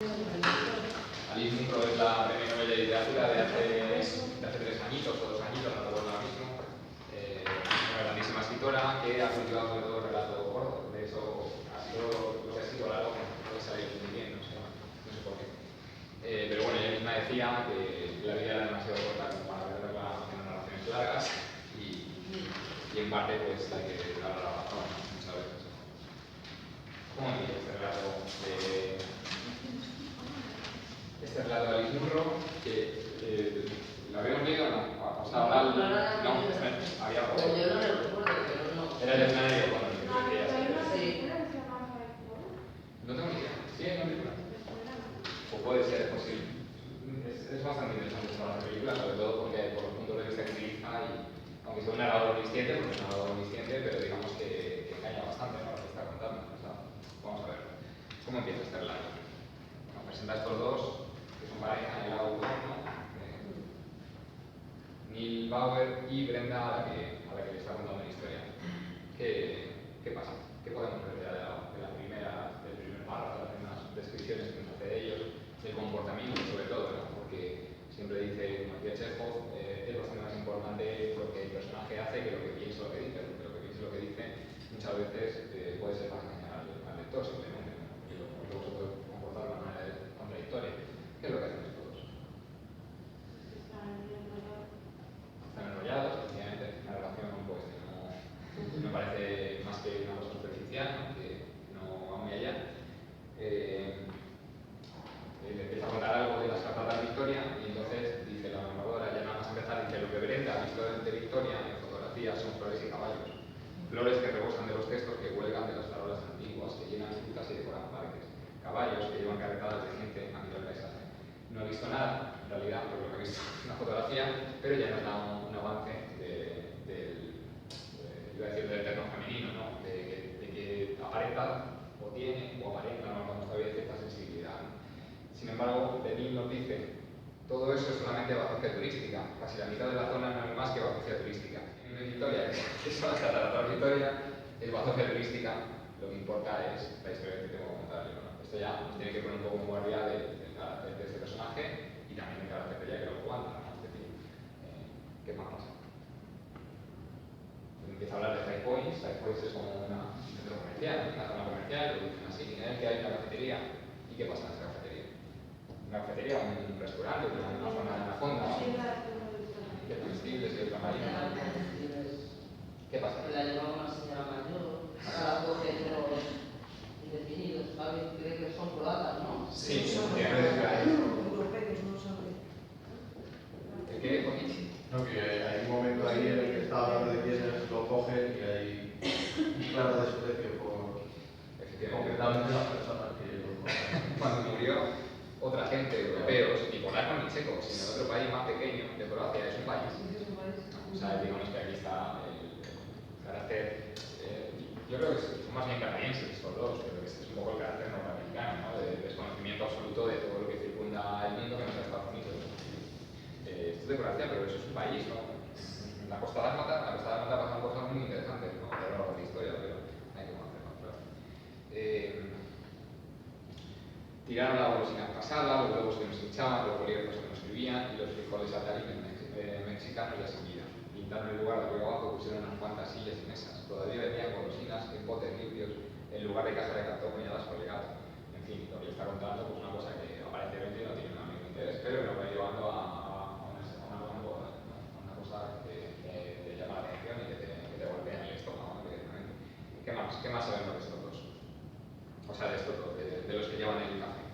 Alice Munro es la premio Nobel de Literatura de hace 3 añitos o 2 añitos, no recuerdo ahora mismo. Una grandísima escritora que ha cultivado sobre todo el relato corto. De eso ha sido lo que ha sido largo, no ha salido muy bien, no sé por qué. Pero bueno, ella misma decía que la vida era demasiado corta como para verla haciendo narraciones largas y en parte pues hay que darle la razón muchas veces. ¿Cómo empieza este relato de Alice Munro? Que ¿lo habíamos leído o no? O sea, ahora no, había poco. Yo no lo recuerdo, pero no. Era el escenario cuando lo Sí. No tengo ni idea. ¿Sí hay una película? O puede ser, es posible. Es bastante interesante esta película, sobre todo porque por los puntos de vista que utiliza y aunque sea un narrador omnisciente, porque es un narrador omnisciente, pero digamos que engaña bastante, ¿no? Lo que está contando. O sea, vamos a ver. ¿Cómo empieza este relato? Nos presenta a estos dos, que son pareja en el autor, ¿no? Neil Bauer y Brenda, a la que le está contando la historia. ¿Qué pasa? ¿Qué podemos ver del primer párrafo, de las primeras descripciones que nos hace de ellos, del comportamiento sobre todo, ¿no? Porque siempre dice, como decía Chekhov, es bastante más importante lo que el personaje hace que lo que piensa o lo que dice, porque lo que piensa y lo que dice muchas veces puede ser para engañar al lector simplemente, ¿no? Porque luego se puede comportar de una manera contradictoria. ¿Qué es lo que hacen estos dos? Están enrollados, efectivamente, la relación pues no me parece más que una cosa superficial, ¿no? Que no va muy allá. Le empieza a contar algo de las cartas de Victoria y entonces dice la narradora, ya nada más empezar, dice lo que Brenda ha visto de Victoria en fotografías son flores y caballos, flores que rebosan de los textos que cuelgan de las farolas antiguas, que llenan frutas y decoran parques, caballos que llevan carretadas de gente a mirar el paisaje. No he visto nada, en realidad, porque lo he visto en una fotografía, pero ya nos da un avance iba a decir del eterno femenino, ¿no? De que aparenta o tiene o aparenta, no hablamos todavía de cierta sensibilidad, ¿no? Sin embargo, Denis nos dice, todo eso es solamente vacancia turística, casi la mitad de la zona no es más que vacancia turística. En Victoria, que son las cataratas de Victoria, es vacancia turística, lo que importa es la historia que tengo que contar. ¿No? Esto ya nos tiene que poner un poco en guardia del carácter de este personaje y también del carácter de ella que lo aguanta, ¿no? Es decir, ¿qué más pasa? Empieza a hablar de High Points. High Points es como un centro comercial, una zona comercial, lo dicen así, en el que hay una cafetería. ¿Y qué pasa en esa cafetería? Una cafetería, un restaurante, una zona de una fonda, de comestibles y otra marina. ¿Qué pasa? La llevaba una señora mayor, ahora coge los indefinidos, ¿sabes? Cree que son croatas, ¿no? Sí, son europeos, no saben. ¿Qué Bonici? No, que hay un momento ahí en el que está hablando de quienes lo cogen y hay un claro desprecio por concretamente las personas que lo cogen. Cuando murió otra gente, europeos, ni polacos ni checos, sino de otro país más pequeño, de Croacia, es un país. O sea, digamos que aquí está el carácter, yo creo que son más bien canadienses estos dos, pero que este es un poco el carácter norteamericano, ¿no? De desconocimiento absoluto de todo lo que circunda el mundo que no es Estados Unidos. Esto es de Croacia, pero eso es un país, ¿no? En la Costa Dálmata pasan cosas muy interesantes, ¿no? A lo largo de la historia, pero hay que conocerlo, claro. Tiraron la golosina pasada, los huevos que nos hinchaban, los bolígrafos que nos escribían y los frijoles atarimes mexicanos ya sin vida. Pintaron el lugar de arriba abajo, pusieron unas cuantas sillas y mesas. Todavía vendían golosinas en potes limpios en lugar de cajas de cartón bañadas por legado. En fin, lo que le está contando pues una cosa que aparentemente no tiene nada mismo interés, pero que nos va llevando a una cosa que te llama la atención y que te golpea en el estómago, ¿no? Directamente. ¿Qué más sabemos de estos dos? O sea, de estos dos, de los que llevan el café.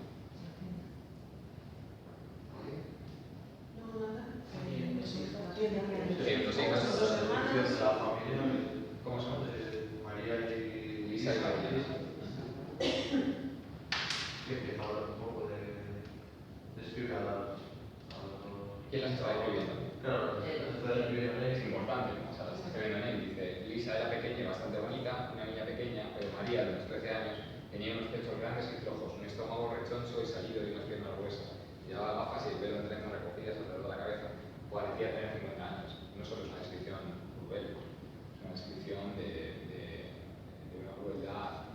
Tienen dos hijas. ¿Cómo son? María y Lisa y María. Que empieza a hablar un poco de escribir a las... ¿Quién las estaba escribiendo? Claro, está escribiendo Es importante, ¿no? O sea, las está escribiendo en él. Dice, Lisa era pequeña y bastante bonita, una niña pequeña, pero María, de unos 13 años, tenía unos pechos grandes y flojos, un estómago rechoncho y salido y unas piernas gruesas. Llevaba gafas y el pelo en trenzas recogidas alrededor de la cabeza. Parecía tener 50 años. No solo es una descripción cruel, es una descripción de una crueldad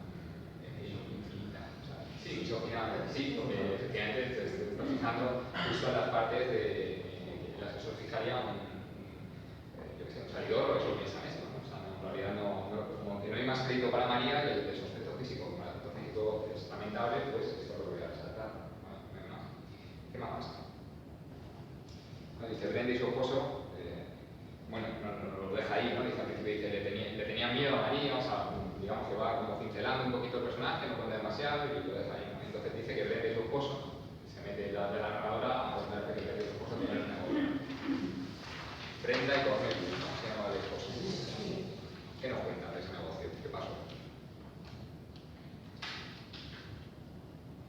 infinita. O sea, sí, misógina, sí, porque efectivamente te estás fijando justo en las partes de las que solo fijaría yo que sé, un salidor o eso piensa eso, ¿no? O sea, en realidad como que no hay más crédito para María y el de su aspecto físico, como el aspecto físico es lamentable, pues esto lo voy a resaltar. Vale, no hay más. ¿Qué más pasa? Bueno, dice Brenda y su esposo, bueno, no lo deja ahí, ¿no? Dice al principio, dice, le tenían miedo a María, o sea, digamos que va como cincelando un poquito el personaje, no cuenta demasiado y lo deja ahí, ¿no? Entonces dice que Brenda y su esposo, se mete la narradora a contar que Brenda y su esposo tienen un negocio. Brenda y Cornelius, ¿no? Se llama el esposo. ¿Qué nos cuentan de ese negocio? ¿Qué pasó?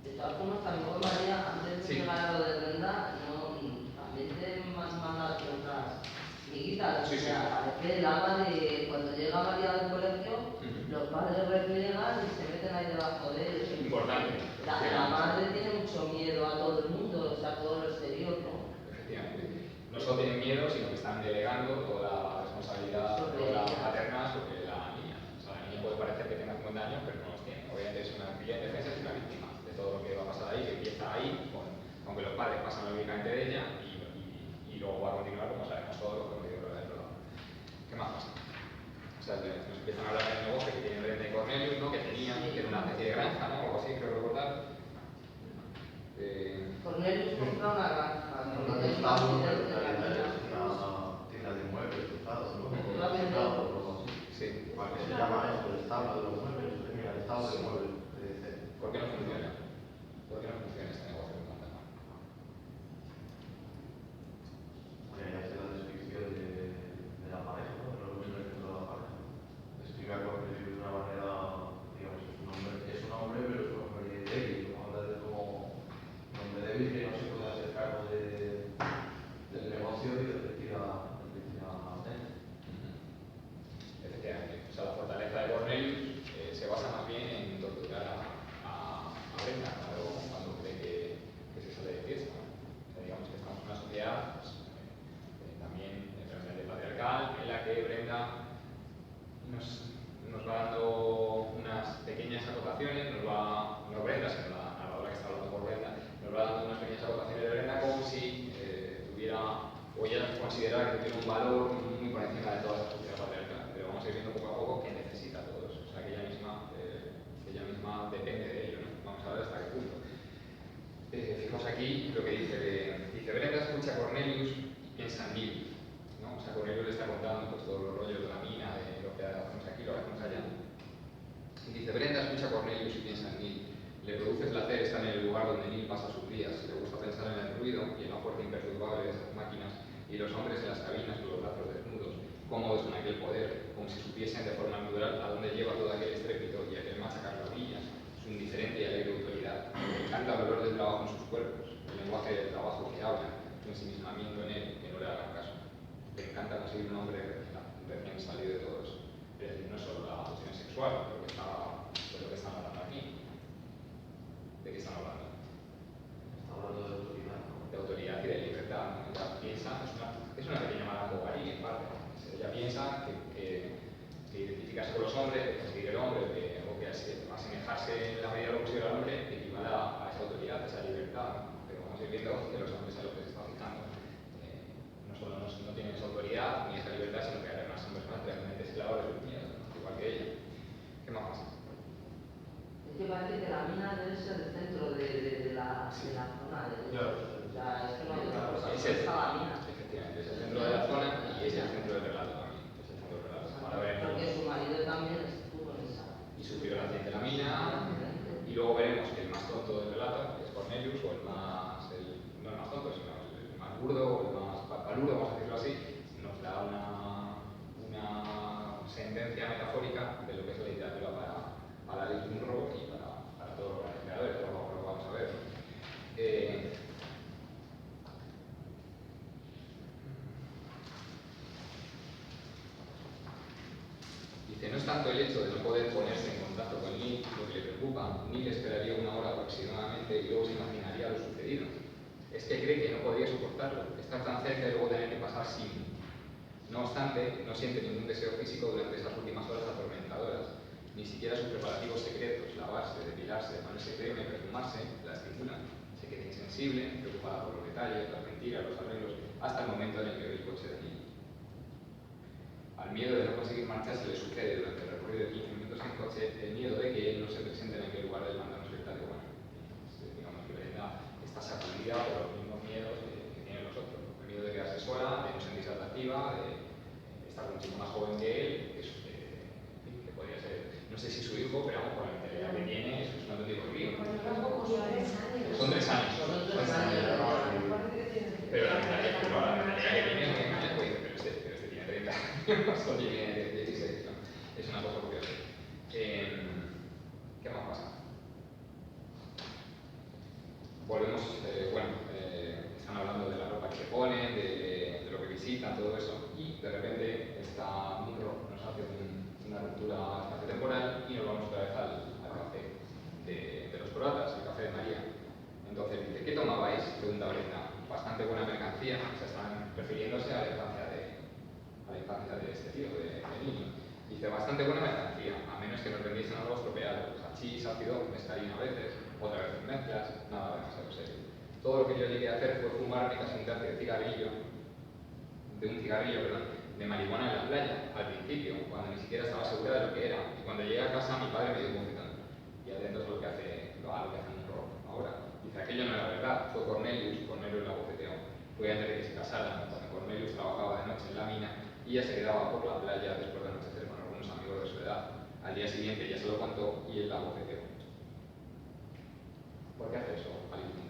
De todas formas, también con María, antes de llegar a lo de Brenda, también te manda otras amiguitas. Sí, o sea, parece el ama de cuando llega María del colegio, los padres repliegan y se meten ahí debajo de ellos. Importante. La madre tiene mucho miedo a todo el mundo, o sea, a todo lo exterior, ¿no? Efectivamente. No solo tienen miedo, sino que están delegando toda la responsabilidad paterna sobre la niña. O sea, la niña puede parecer que tenga 50 años, pero no los tiene. Obviamente es una villa en defensa, es una víctima de todo lo que va a pasar ahí, que empieza ahí, con que los padres pasan lógicamente de ella y luego va a continuar, como sabemos todos, lo que digo del otro lado. ¿Qué más pasa? O sea, nos empiezan a hablar del negocio que tienen Brenda y Cornelius, ¿no? Que tenían, que era una especie de granja, ¿no? Algo así, creo recordar. Cornelius compra una granja. Una de establo, pero en realidad es una tienda de muebles usados, ¿no? Sí. ¿Cuál que se llama eso? El establo de los muebles. Mira, el establo de muebles. ¿Por qué no funciona? ¿Por qué no funciona este negocio con tanta mano? Ya sé la descripción de la pareja, ¿no? De los muebles de la pareja. Explica Cornelius de una manera, digamos, es un hombre, pero es un hombre débil, ¿no? Habla de como un hombre débil que no se puede hacer cargo del negocio y del que tira Efectivamente. O sea, la fortaleza de Cornelius se basa más bien en torturar a Brenda cuando cree que se sale de fiesta, ¿no? O sea, digamos que estamos en una sociedad pues, también realmente patriarcal, en la que Brenda nos va dando unas pequeñas acotaciones, no Brenda, sino la narradora que está hablando por Brenda, nos va dando unas pequeñas acotaciones de Brenda como si tuviera, o ella considerara que tiene un valor muy por encima de toda esa sociedad patriarcal. Pero vamos a ir viendo poco a poco que necesita todo eso, o sea, que ella misma depende de ello, ¿no? Vamos a ver hasta qué punto. Fijaos aquí lo que dice Brenda escucha a Cornelius y piensa en Neil, ¿no? O sea, Cornelius le está contando pues, todos los rollos de la mina, de lo que hacemos aquí, lo que hacemos allá. Y dice, Brenda escucha a Cornelius y piensa en Neil. Le produce placer estar en el lugar donde Neil pasa sus días. Le gusta pensar en el ruido y en la fuerza imperturbable de esas máquinas y los hombres en las cabinas con los brazos desnudos, cómodos en aquel poder, como si supiesen de forma natural a dónde lleva todo aquel estrépito y aquel machacar rodillas, su indiferente y alegre autoridad. Le encanta el olor del trabajo en sus cuerpos, el lenguaje del trabajo que hablan, su ensimismamiento en él, que no le hagan caso. Le encanta conseguir un hombre recién salido de todo eso. Es decir, no solo la cuestión sexual, lo que están hablando aquí. ¿De qué están hablando? Está hablando de autoridad, ¿no? De autoridad y de libertad, ¿no? Ella piensa, es una pequeña Madame Bovary en parte. Ella piensa que identificarse con los hombres, que conseguir el hombre, o que asemejarse en la medida de lo posible al hombre, equivale a esa autoridad, a esa libertad, ¿no? Pero vamos a ir viendo que los hombres a lo que se está fijando no solo no tienen esa autoridad ni esa libertad, sino que además son personas realmente esclavos de sus miedos, ¿no? Igual que ella. ¿Qué más pasa? Es que parece que la mina debe ser el centro de la zona. Claro. O sea, es que no hay otra cosa. Es Está la mina. efectivamente, es el centro de la zona y es el centro del relato también. Es el centro del relato. Ahora veremos. Porque su marido también estuvo en esa. Y sufrió el accidente de la mina. Y luego veremos que el más tonto del relato es Cornelius, o no el más tonto, sino el más burdo, o el más paludo, vamos a decirlo así, nos da una sentencia metafórica de lo que es la literatura para Alice Munro y para todos los creadores, lo vamos a ver. Dice, no es tanto el hecho de no poder ponerse en contacto con Neil lo que le preocupa. Neil esperaría una hora aproximadamente y luego se imaginaría lo sucedido. Es que cree que no podría soportarlo, estar tan cerca y luego tener que pasar sin. No obstante, no siente ningún deseo físico durante esas últimas horas atormentadoras. ni siquiera sus preparativos secretos, lavarse, depilarse, ponerse crema y perfumarse, la estimulan. Se queda insensible, preocupada por los detalles, las mentiras, los arreglos, hasta el momento en el que ve el coche de Neil. Al miedo de no conseguir marcharse le sucede durante el recorrido de 15 minutos en coche el miedo de que él no se presente en aquel lugar del mando espectáculo. Bueno, digamos que Brenda está sacudida por los mismos miedos que tienen los otros. El miedo de quedarse sola, de no sentirse atractiva, de estar con un chico más joven que él, que podría ser, no sé si su hijo, pero vamos, con la mentalidad que tiene, eso es un auténtico río. Son 3 años. Pero la mentalidad que tiene es muy engañada, pero este tiene 30 años, o tiene 16, ¿no? Es una cosa curiosa. ¿Qué más pasa? Volvemos, están hablando de la ropa que se ponen, de lo que visitan, todo eso, y de repente esta Munro nos hace una ruptura espacio-temporal y nos vamos otra vez al café de los croatas, el café de María. Entonces dice, ¿qué tomabais? Pregunta Brenda. Bastante buena mercancía, se están refiriéndose a la infancia de este tío, de niño. Dice, bastante buena mercancía, a menos que nos vendiesen algo estropeado, hachís, ácido, mescalina a veces, otra vez mezclas, nada demasiado serio. Todo lo que yo llegué a hacer fue fumarme casi un tercio de un cigarrillo, de marihuana en la playa, al principio, cuando ni siquiera estaba segura de lo que era. Y cuando llegué a casa, mi padre me dio un bofetón. Y adentro es lo que hace un rock ahora. Dice, aquello no era verdad, fue Cornelius la bofeteó. Fue antes de que se casaran, cuando Cornelius trabajaba de noche en la mina y ella se quedaba por la playa después de anochecer con algunos amigos de su edad. Al día siguiente ella se lo contó y él la bofeteó. ¿Por qué hace eso, Alicia?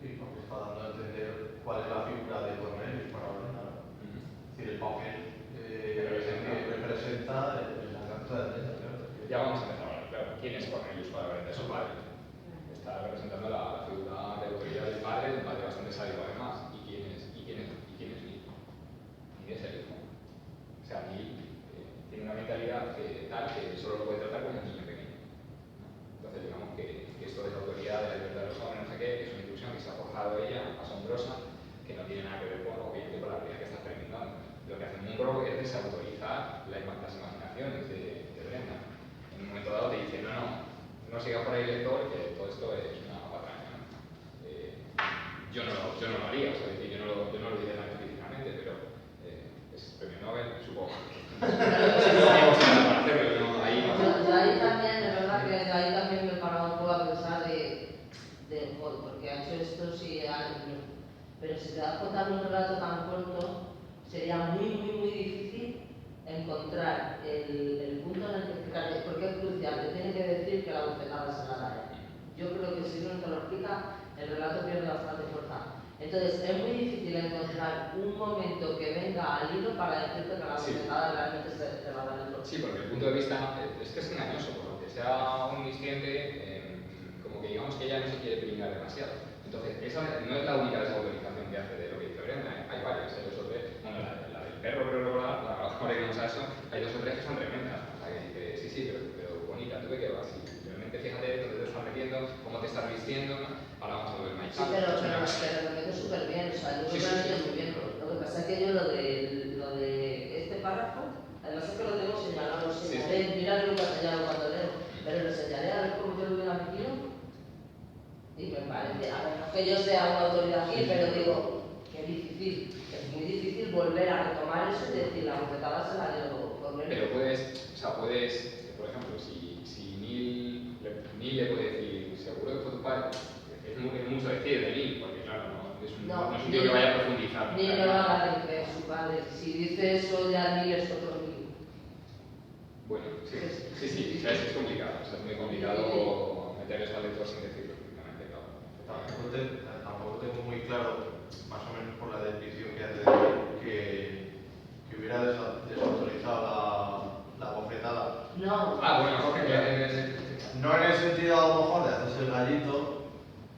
Sí, porque está dando a entender cuál es la figura de Cornelius para Brenda. Es decir, el papel que representa el canto de Brenda. Ya vamos a empezar ahora, claro. ¿Quién es Cornelius para Brenda? Es su padre. Está representando la figura de autoridad del padre, un padre bastante sádico además. ¿Y quién es Neil? Neil es el hijo. O sea, Neil tiene una mentalidad tal que solo lo puede tratar como un niño pequeño. Entonces digamos que esto de la autoridad, de la libertad de los jóvenes, no sé qué, es una inclusión que se ha forjado ella, asombrosa, que no tiene nada que ver con, obviamente, con la realidad que está experimentando. Lo que hace Munro es desautorizar las imaginaciones de Brenda. En un momento dado te dice, no sigas por ahí lector, que todo esto es una patraña, ¿no? Yo no lo haría, o sea, yo no lo diré tan explícitamente, pero es premio Nobel, supongo. Yo ahí también, de verdad que ahí también me he parado un poco a pensar porque ha hecho esto, sí, pero si te das cuenta de un relato tan corto, sería muy difícil encontrar el punto en el que explicarte, porque es crucial, te tiene que decir que la bofetada se la da a él. Yo creo que si uno te lo explica, el relato pierde bastante fuerza. Entonces, es muy difícil encontrar un momento que venga al hilo para decirte que la bofetada realmente se va a dar el otro. Sí, porque el punto de vista es que es engañoso, por lo que sea omnisciente, como que digamos que ella no se quiere pringar demasiado. Entonces, esa no es la única desautorización que hace de lo que dice Brenda, hay varias, hay 2 o 3, bueno, la del perro, pero ahora que vamos a eso, hay 2 o 3 que son tremendas. O sea, que dice, sí, pero bonita, tú de qué vas, y realmente fíjate dónde te estás metiendo, cómo te estás vistiendo, ¿no? Ahora vamos a ver Mike. Sí, pero lo meto súper bien, o sea, yo lo he muy bien. Lo que pasa es que yo lo de este párrafo, además es que lo tengo señalado, lo señalé, mira que nunca señalo cuando leo, pero lo señalé a ver cómo yo lo hubiera metido. Y me parece, a ver, no es que yo sea una autoridad aquí, pero digo, qué difícil, es muy difícil volver a retomar eso y decir, la bofetada se la dio Cornelius. Pero puedes, por ejemplo, si Neil le puede decir, seguro que fue tu padre, es mucho decir de Neil, porque claro, no es un tío que vaya a profundizar. Neil no va a decir que es su padre, si dice eso ya Neil es otro Neil. Bueno, sí, es complicado, o sea, es muy complicado meter eso al lector sin decirlo explícitamente, claro. Tampoco tengo muy claro, más o menos por la descripción que hace que hubiera desautorizado la bofetada. No. Bueno, no en el sentido a lo mejor de hacerse el gallito,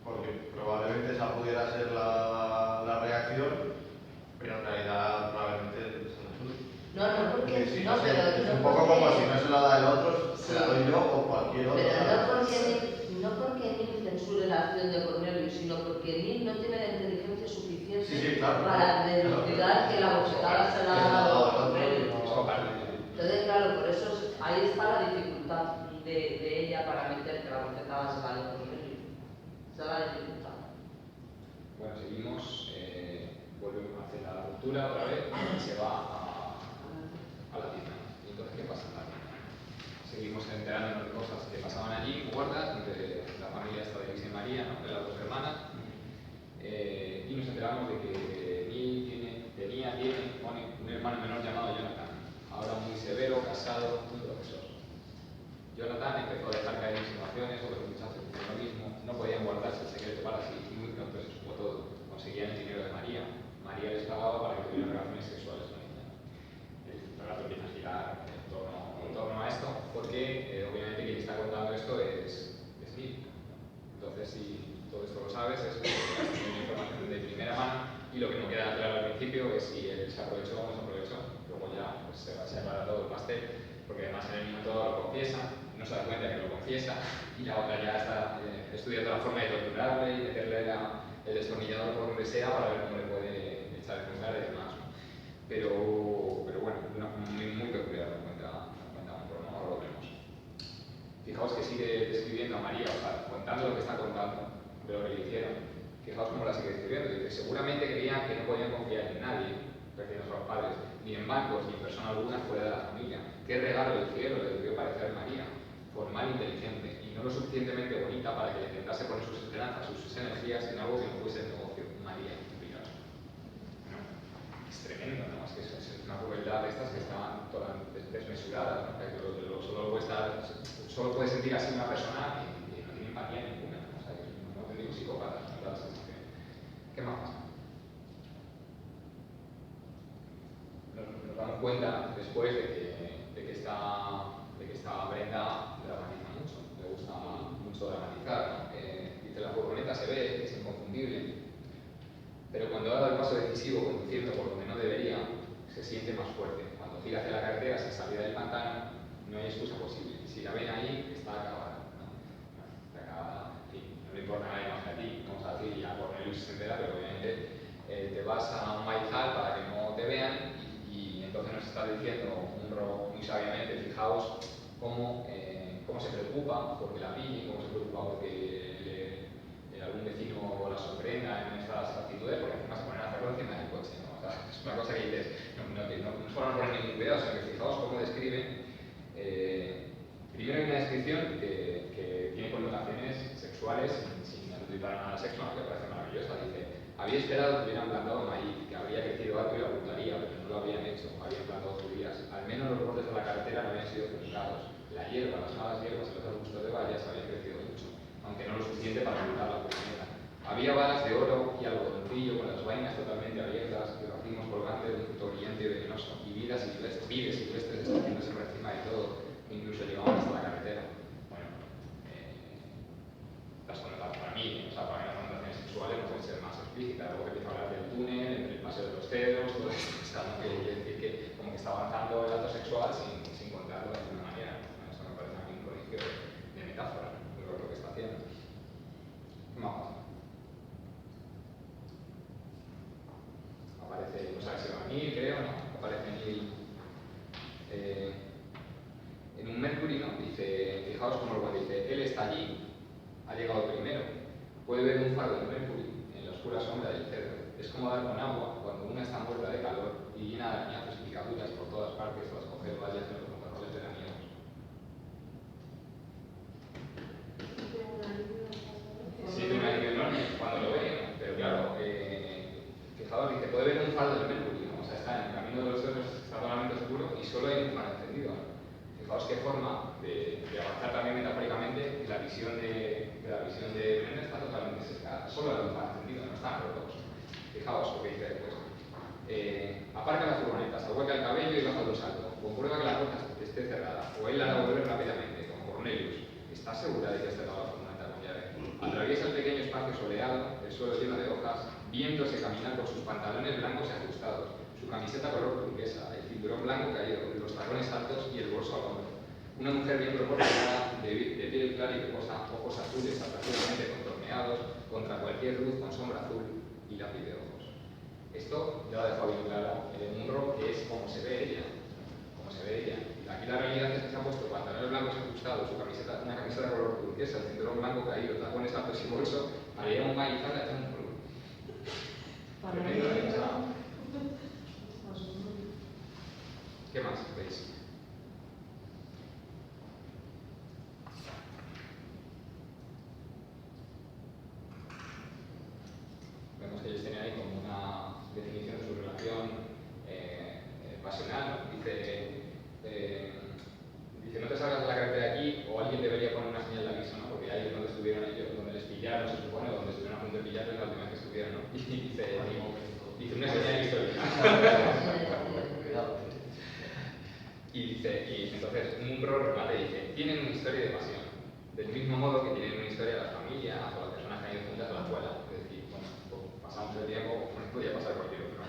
porque probablemente esa pudiera ser la reacción, pero en realidad probablemente se la sube. No, porque Sí, no, pero es un poco como si no se la da el otro, se la doy yo o cualquier otro. Pero no porque Neil censure la acción de Cornelius, sino porque Neil no tiene la inteligencia suficiente claro, para identificar que la bofetada se ahí está la dificultad de ella para meter que la bofetada se vale por medio. Esa es la dificultad. Bueno, seguimos, volvemos a hacer la ruptura otra vez y se va a la tienda. ¿Y entonces qué pasa en la tienda? Seguimos enterándonos de cosas que pasaban allí, guardas, entre la familia esta de Luis y María, ¿no? De las dos hermanas, y nos enteramos de que Neil tiene un hermano menor llamado Jonathan, ahora muy severo, casado, un profesor. Jonathan empezó a dejar caer insinuaciones sobre los muchachos de lo mismo, no podían guardarse el secreto para sí, y muy pronto se supo todo. Conseguían el dinero de María. María les pagaba para que tuvieran relaciones sexuales con ella. El relato empieza a girar en torno a esto, porque obviamente quien está contando esto es Neil. Entonces, si todo esto lo sabes, es porque has tenido información de primera mano, y lo que no queda claro al principio es si él se aprovechó o no se aprovechó. Luego ya pues, se aclara todo el pastel, porque además en el momento lo confiesa, no se da cuenta que lo confiesa, y la otra ya está estudiando la forma de torturarle y meterle el destornillador por donde sea para ver cómo le puede echar el pulgar y demás. Pero bueno, muy peculiar lo cuenta Monroe, ¿no? Ahora lo vemos. Fijaos que sigue describiendo a María, o sea, contando lo que está contando de lo que le hicieron. Fijaos cómo la sigue describiendo. Dice, seguramente creían que no podían confiar en nadie, refiriéndose a los padres, ni en bancos, ni en persona alguna fuera de la familia. ¿Qué regalo del cielo le debió parecer María? Formal, inteligente y no lo suficientemente bonita para que le intentase poner sus esperanzas, sus energías en algo que no fuese el negocio. María, fijaos. ¿No? Es tremendo, ¿no? Es que es una crueldad de estas que están todas desmesuradas, ¿no? Solo puede sentir así una persona que no tiene empatía ninguna, ¿no? O sea, que es un auténtico psicópata, ¿no? Da la sensación. ¿Qué más pasa? Nos damos cuenta después de que esta Brenda dramatiza mucho, le gusta mucho dramatizar, ¿no? Dice, la furgoneta se ve, es inconfundible, pero cuando ha dado el paso decisivo conduciendo por donde no debería, se siente más fuerte. Cuando gira hacia la carretera sin salida del pantano, no hay excusa posible. Si la ven ahí, está acabada, ¿no? Está acabada, en fin, no le importa a nadie más que a ti, vamos a decir, ya Cornelius se entera, pero obviamente te vas a un maizal para que no te vean. Entonces nos está diciendo Monroe muy sabiamente, fijaos cómo se preocupa porque la pillen, cómo se preocupa porque algún vecino la sorprenda en estas actitudes, porque encima se ponen a hacerlo encima del coche, ¿no? O sea, es una cosa que dices, no solo no ponen ningún cuidado, sino que fijaos cómo describe. Primero hay una descripción que tiene connotaciones sexuales sin utilizar nada de sexo, ¿no? Que parece maravillosa. Dice, había esperado que hubieran plantado maíz, que habría crecido alto y abundaría, pero no lo habían hecho, habían plantado judías. Al menos los bordes de la carretera no habían sido fundados. La hierba, las malas hierbas y los arbustos de bayas habían crecido mucho, aunque no lo suficiente para inundar la furgoneta. Había balas de oro y algodoncillo con las vainas totalmente abiertas y racimos colgantes de un fruto brillante y venenoso, y vides silvestres extendiéndose por encima de todo, que incluso llegaban hasta la carretera. Bueno, las connotaciones para mí, o sea, para mí las connotaciones sexuales no pueden ser más explícitas. Luego que empieza a hablar del túnel, entre el paseo de los cedros, todo esto, ¿no? Que quiere decir que como que está avanzando el acto sexual sin contarlo de ninguna manera. Bueno, eso me parece a mí un prodigio de metáfora, lo que está haciendo. Vamos. Aparece, no sabes si va a Neil, creo, ¿no? Aparece Neil en un Mercury, ¿no? Dice, fijaos cómo lo dice, él está allí, ha llegado primero, puede ver un faro del Mercury en la oscura sombra del cedro. Es como dar con agua cuando una está muerta de calor y llena de arañazos y picaduras por todas partes tras coger vallas de los controles veranieros. Sí, de un alivio enorme cuando lo ve, ¿no? Pero claro, fijaos, dice, puede ver un faro del Mercury, ¿no? O sea, está en el camino de los cedros, está totalmente oscuro y solo hay un faro encendido, ¿no? Fijaos qué forma de avanzar también metafóricamente, la visión de Brenda está totalmente sesgada, solo hay un faro encendido, no están los dos. Fijaos lo que dice después. Aparca la furgoneta, se hueca el cabello y baja de un salto. Comprueba que la puerta esté cerrada, o él la hará volver rápidamente, como Cornelius. ¿Estás segura de que has cerrado la furgoneta con llave? Atraviesa el pequeño espacio soleado, el suelo lleno de hojas, viéndose caminar con sus pantalones blancos y ajustados, su camiseta color turquesa, el cinturón blanco caído, los tacones altos y el bolso al hombro. Una mujer bien proporcionada, de piel clara y pecosa, ojos azules atractivamente contorneados contra cualquier luz con sombra azul y lápiz de ojos. Esto ya lo ha dejado bien claro Monroe, que es como se ve ella. aquí la realidad es que se ha puesto pantalones blancos ajustados, una camiseta color turquesa, el cinturón blanco caído, tacones altos y bolso, para ir a un baile y tal, le hacen un club. Tremendo, ¿eh? O sea, ¿qué más veis? Vemos que ellos tienen ahí como una definición de su relación pasional, ¿no? Dice, no te salgas de la carretera aquí o alguien debería poner una señal de aviso, ¿no? Porque ahí es donde estuvieron ellos, donde les pillaron, se supone, o donde estuvieron a punto de pillarles la última vez que estuvieron, ¿no? Y dice una señal histórica. Y entonces un pro remate dice, tienen una historia de pasión, del mismo modo que tienen una historia de las familias o las personas que han ido juntas a la escuela. Es decir, bueno, pues, pasamos el tiempo, pues podría pasar cualquier otro, ¿no?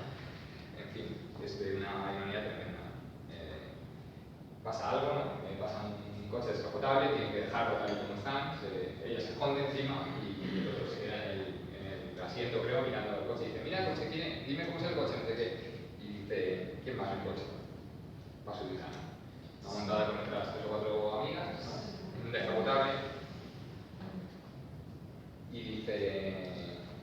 En fin, es de una ironía tremenda. Pasa algo, ¿no? Pasa un coche descapotable, tienen que dejarlo tal y como están, ella se esconde encima y el otro se queda en el asiento, creo, mirando al coche y dice, mira el coche, dime cómo es el coche, no sé qué. Y dice, ¿quién va en el coche? Va su hija, ¿no? Una montada con otras 3 o 4 amigas, un descapotable. Y dice,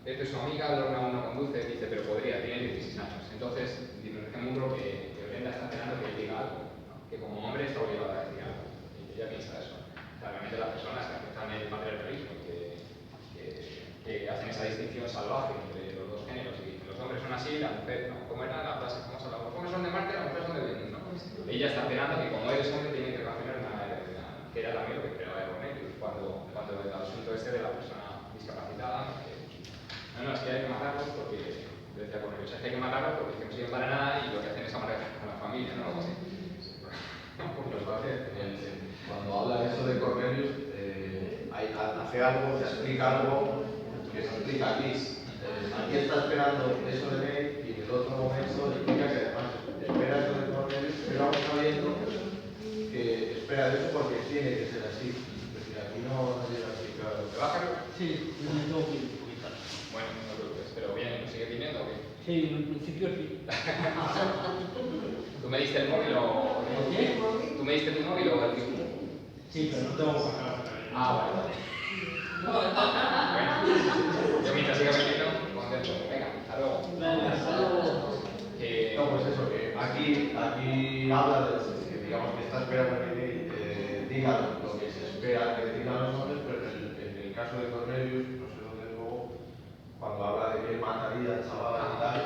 esta es su amiga, Lorna aún no conduce, dice, pero podría, tiene 16 años. Entonces, dice Mundro que Brenda está esperando que le diga algo, ¿no? Que como hombre está obligado a decir algo. Y ella piensa eso. O sea, realmente las personas que aceptan el patriarcalismo, que hacen esa distinción salvaje entre los dos géneros y dicen, los hombres son así, la mujer, ¿no? ¿Cómo era la frase? ¿Cómo se hablaba? Los hombres son de Marte, las mujeres son de Venus, ¿no? Ella está esperando que como eres hombre tiene que reaccionar de una manera determinada, que era también lo que esperaba Cornelius cuando el asunto este de la persona discapacitada, no, es que hay que matarlos porque, decía Cornelius, es que hay que matarlos porque no sirven para nada y lo que hacen es amargar a la familia, ¿no? Algo así. Cuando habla eso de Cornelius, hace algo, se explica algo que se explica aquí. Aquí está esperando eso de Nate y en el otro momento explica que además espera eso de Cornelius, pero aún sabiendo que espera eso porque tiene que ser así. Es decir, aquí no llega a explicar. ¿Te va a hacerlo? Sí, yo me tengo que ir un poquito. Bueno, no te preocupes, pero bien, ¿sigue viniendo o qué? Sí, en principio sí. ¿Tú me diste el móvil o...? ¿Qué? ¿Tú me diste tu móvil o el tuyo? Sí, pero no tengo que sacar. Ah, vale. Bueno, yo mientras siga viniendo, contento. Venga, hasta luego. Venga, hasta luego. No, pues eso, que aquí habla de que digamos que está esperando que digan lo que se espera que digan los hombres, pero en el caso de Cornelius, no sé dónde luego, cuando habla de que él mataría al chaval y tal,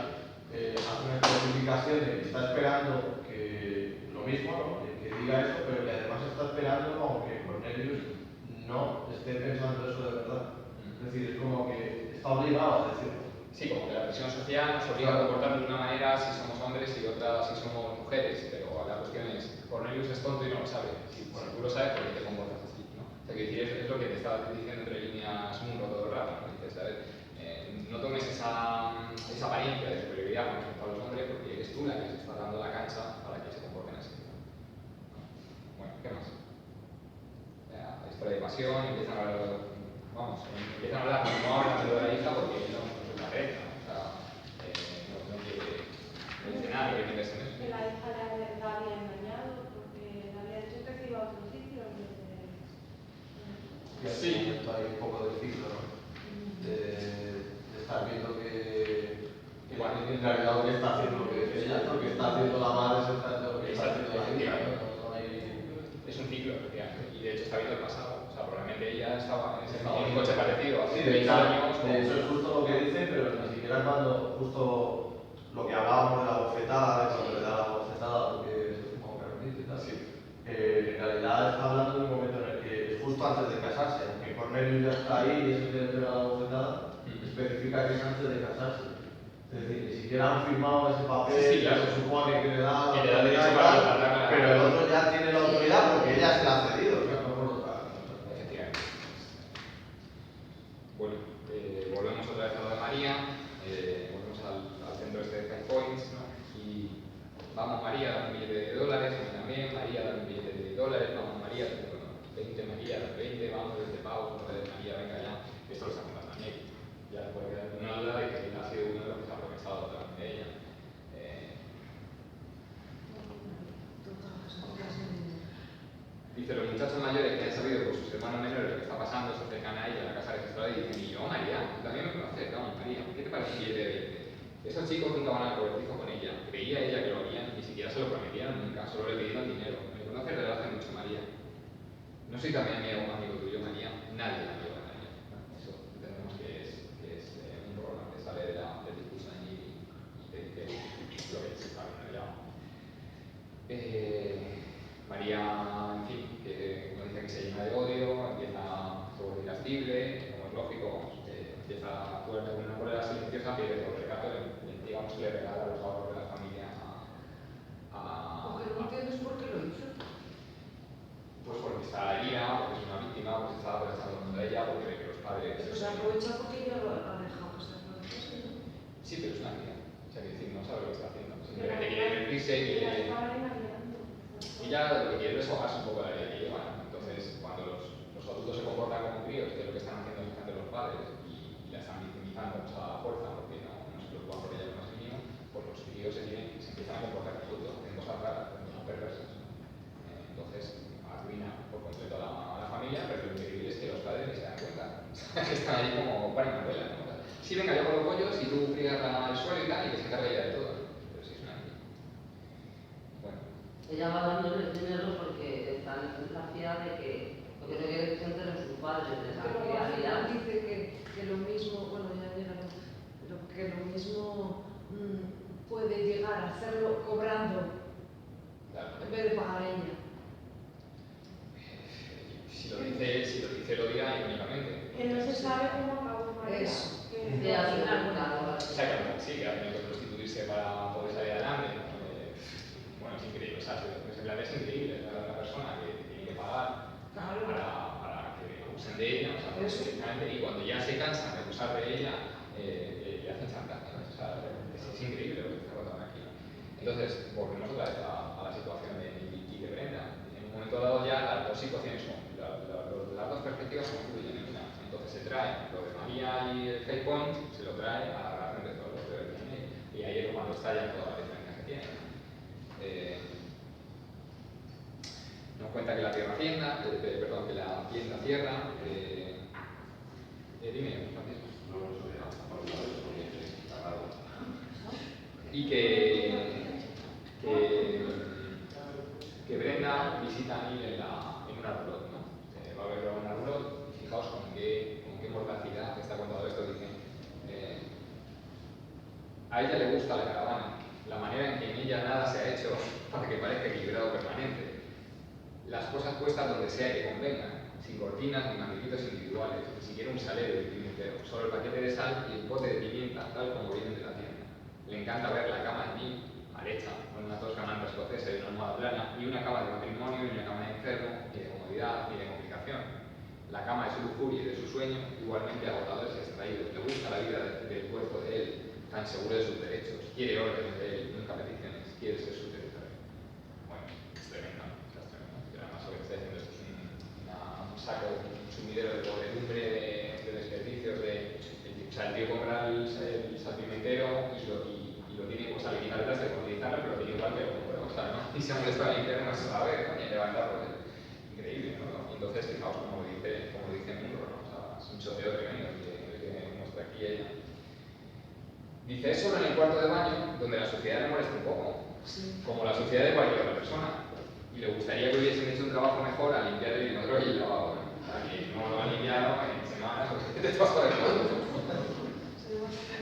hace una especificación de que está esperando que lo mismo, ¿no? Que diga eso, pero que además está esperando como que Cornelius no esté pensando eso de verdad. Es decir, es como que está obligado a decirlo. Sí, como que la presión social nos obliga a comportarnos de una manera si somos hombres y otra si somos mujeres, pero la cuestión es, Cornelius es tonto y no lo sabe. Sí, bueno, tú lo sabes porque te comportas así, ¿no? O sea, que decir, es lo que te estaba diciendo entre líneas Munro todo el rato, ¿no? Dices, a ver, no tomes esa apariencia de superioridad con respecto a los hombres porque eres tú la que se está dando la cancha para que se comporten así, ¿no? Bueno, ¿qué más? La historia de pasión, empiezan a hablar, empiezan a hablar como hablan de la hija porque no es una recta, o sea, no dice nada que meterse en eso. Que la hija la había engañado porque le había dicho que se iba a otro sitio en vez de... Sí. Hay un poco de ciclo, ¿no? De estar viendo que en realidad lo que está haciendo que ella, lo que está haciendo la madre es lo que está haciendo la hija, ¿no? Es un ciclo, efectivamente, y de hecho está viendo el pasado. O sea, probablemente ella estaba en un coche parecido hace 20 años. De hecho es justo lo que dice, pero ni siquiera cuando justo lo que hablábamos de la bofetada, de cuando le da la bofetada, porque es como Carolina y tal. Sí. En realidad está hablando de un momento en el que justo antes de casarse, aunque Cornelius ya está ahí y es el que le da la bofetada, especifica que es antes de casarse. Es decir, ni siquiera han firmado ese papel, Sí, claro. que se supone que le da Que le da derecho y para tal, tratarla. pero el otro ya tiene la autoridad porque ella se la ha cedido. Efectivamente. Bueno, volvemos otra vez a lo de María, volvemos al centro este de Five Points, ¿no? Y vamos María, da un billete de dólares, a mí también, María da un billete de dólares, vamos María, 20 María, 20, vamos desde Pau, María, venga ya, esto lo está haciendo también. Ya puede quedar una duda de que él ha sido uno de los que se ha aprovechado también de ella. Todas las cosas en Dice, los muchachos mayores que han sabido por sus hermanos menores lo que está pasando se acercan a ella a la casa registrada y dicen, y yo, María, tú también me conoces, vamos, María, ¿qué te parece si yo te dice? Esos chicos nunca van al cobertizo con ella, creía ella que lo harían, ni siquiera se lo prometían nunca, solo le pidieron dinero. Me conoces desde hace mucho, María. No soy también amigo tuyo, María, nadie es amigo de María. Eso entendemos que es un problema que sale del discurso de allí y te dice lo que se sabe, ¿no? María, en fin, que uno dice que se llena de odio, empieza a ser irascible, como es lógico, empieza a actuar de una manera silenciosa, pierde todo el recato, digamos, le regala los ahorros de la familia Aunque no entiendes por qué lo hizo. pues porque está herida, porque es una víctima, porque está aprovechando contra ella, porque ve que los padres... Pero se aprovecha porque ella lo ha dejado que se aproveche, ¿no? Sí, pero es una herida. O sea, que decir, no sabe lo que está haciendo. Simplemente quiere divertirse y quiere... Y ya lo que quiere es deshogarse un poco de la vida que lleva. Entonces, cuando los adultos se comportan como críos, que es lo que están haciendo justamente los padres, y la están victimizando a la fuerza porque no se preocupan por ella como es niño, pues los críos se empiezan a comportar como adultos, hacen cosas raras, hacen cosas perversas. Entonces, arruina por completo a la familia, pero lo increíble es que los padres ni se dan cuenta. Están ahí como pan y manuela, ¿no? Sí, venga, yo con los pollos y tú friegas el suelo y tal, y que se encarga ella de todo. Pero sí es una niña. Bueno. Ella va dándole dinero porque está en la fiada de que lo que no quiere que se enteren sus padres de la Pero realidad. dice que lo mismo, bueno, ya llegaron, pero que lo mismo puede llegar a hacerlo cobrando Claro. en vez de pagar a ella. Si lo dice, lo dirá irónicamente. Que no se sabe cómo acabó María. Eso. Y al final, claro, O sea, que sí, que ha tenido que prostituirse para poder salir adelante. Bueno, es increíble, o sea, es increíble. Es una persona que tiene que pagar para que abusen de ella, o sea, directamente, y cuando ya se cansan de abusar de ella, le hacen chantaje. ¿No? O sea, es increíble lo que está contando aquí. Entonces, volvemos otra vez a la situación de Nicky y de Brenda. En un momento dado ya las dos situaciones las dos perspectivas confluyen en una. Entonces se trae lo de María y el hate point, se lo trae a la relación de todos los de Brenda. Y ahí es cuando estalla toda la diferencia que tiene. Nos cuenta que la tierra tienda, perdón, que la tienda cierra. Dime, Francisco. Y que Brenda visita a Neil en una roulotte, ¿no? Va a verlo en una roulotte y fijaos con qué mordacidad está contado esto. Dice, a ella le gusta la caravana, la manera en que en ella nada se ha hecho para que parezca equilibrado permanente. Las cosas puestas donde sea que convengan, sin cortinas ni magnifitos individuales, ni siquiera un salero de pimentero, solo el paquete de sal y el pote de pimienta, tal como vienen de la tienda. Le encanta ver la cama en mí, mal hecha, con una tosca manta escocesa y una almohada plana, y una cama de matrimonio y una cama de enfermo, y de comodidad y de complicación. La cama de su lujuria y de su sueño, igualmente agotadores y extraídos. Le gusta la vida del cuerpo de él, tan seguro de sus derechos. Quiere órdenes de él, nunca peticiones. Quiere ser su territorio. Bueno, es tremendo, ¿no? Es tremendo. Y además lo que está diciendo esto es un saco, un sumidero de podredumbre, de desperdicios, o sea, el tío compra el salpimentero y lo tiene, o sea, le quita el plástico por utilizarlo, pero lo tiene igual que o sea, ¿no? Y se ha molestado a limpiar, no se va a ver, ¿no? Y levanta, pues, increíble, ¿no? Y entonces, fijaos como dice Munro, ¿no? O sea, es un choteo tremendo el que muestra aquí ella. Dice, es solo en el cuarto de baño donde la suciedad le molesta un poco, como la suciedad de cualquier otra persona. Y le gustaría que hubiesen hecho un trabajo mejor a limpiar el inodoro y el lavabo, ¿no? O sea, que no lo han limpiado en semanas o que te pasa de todo.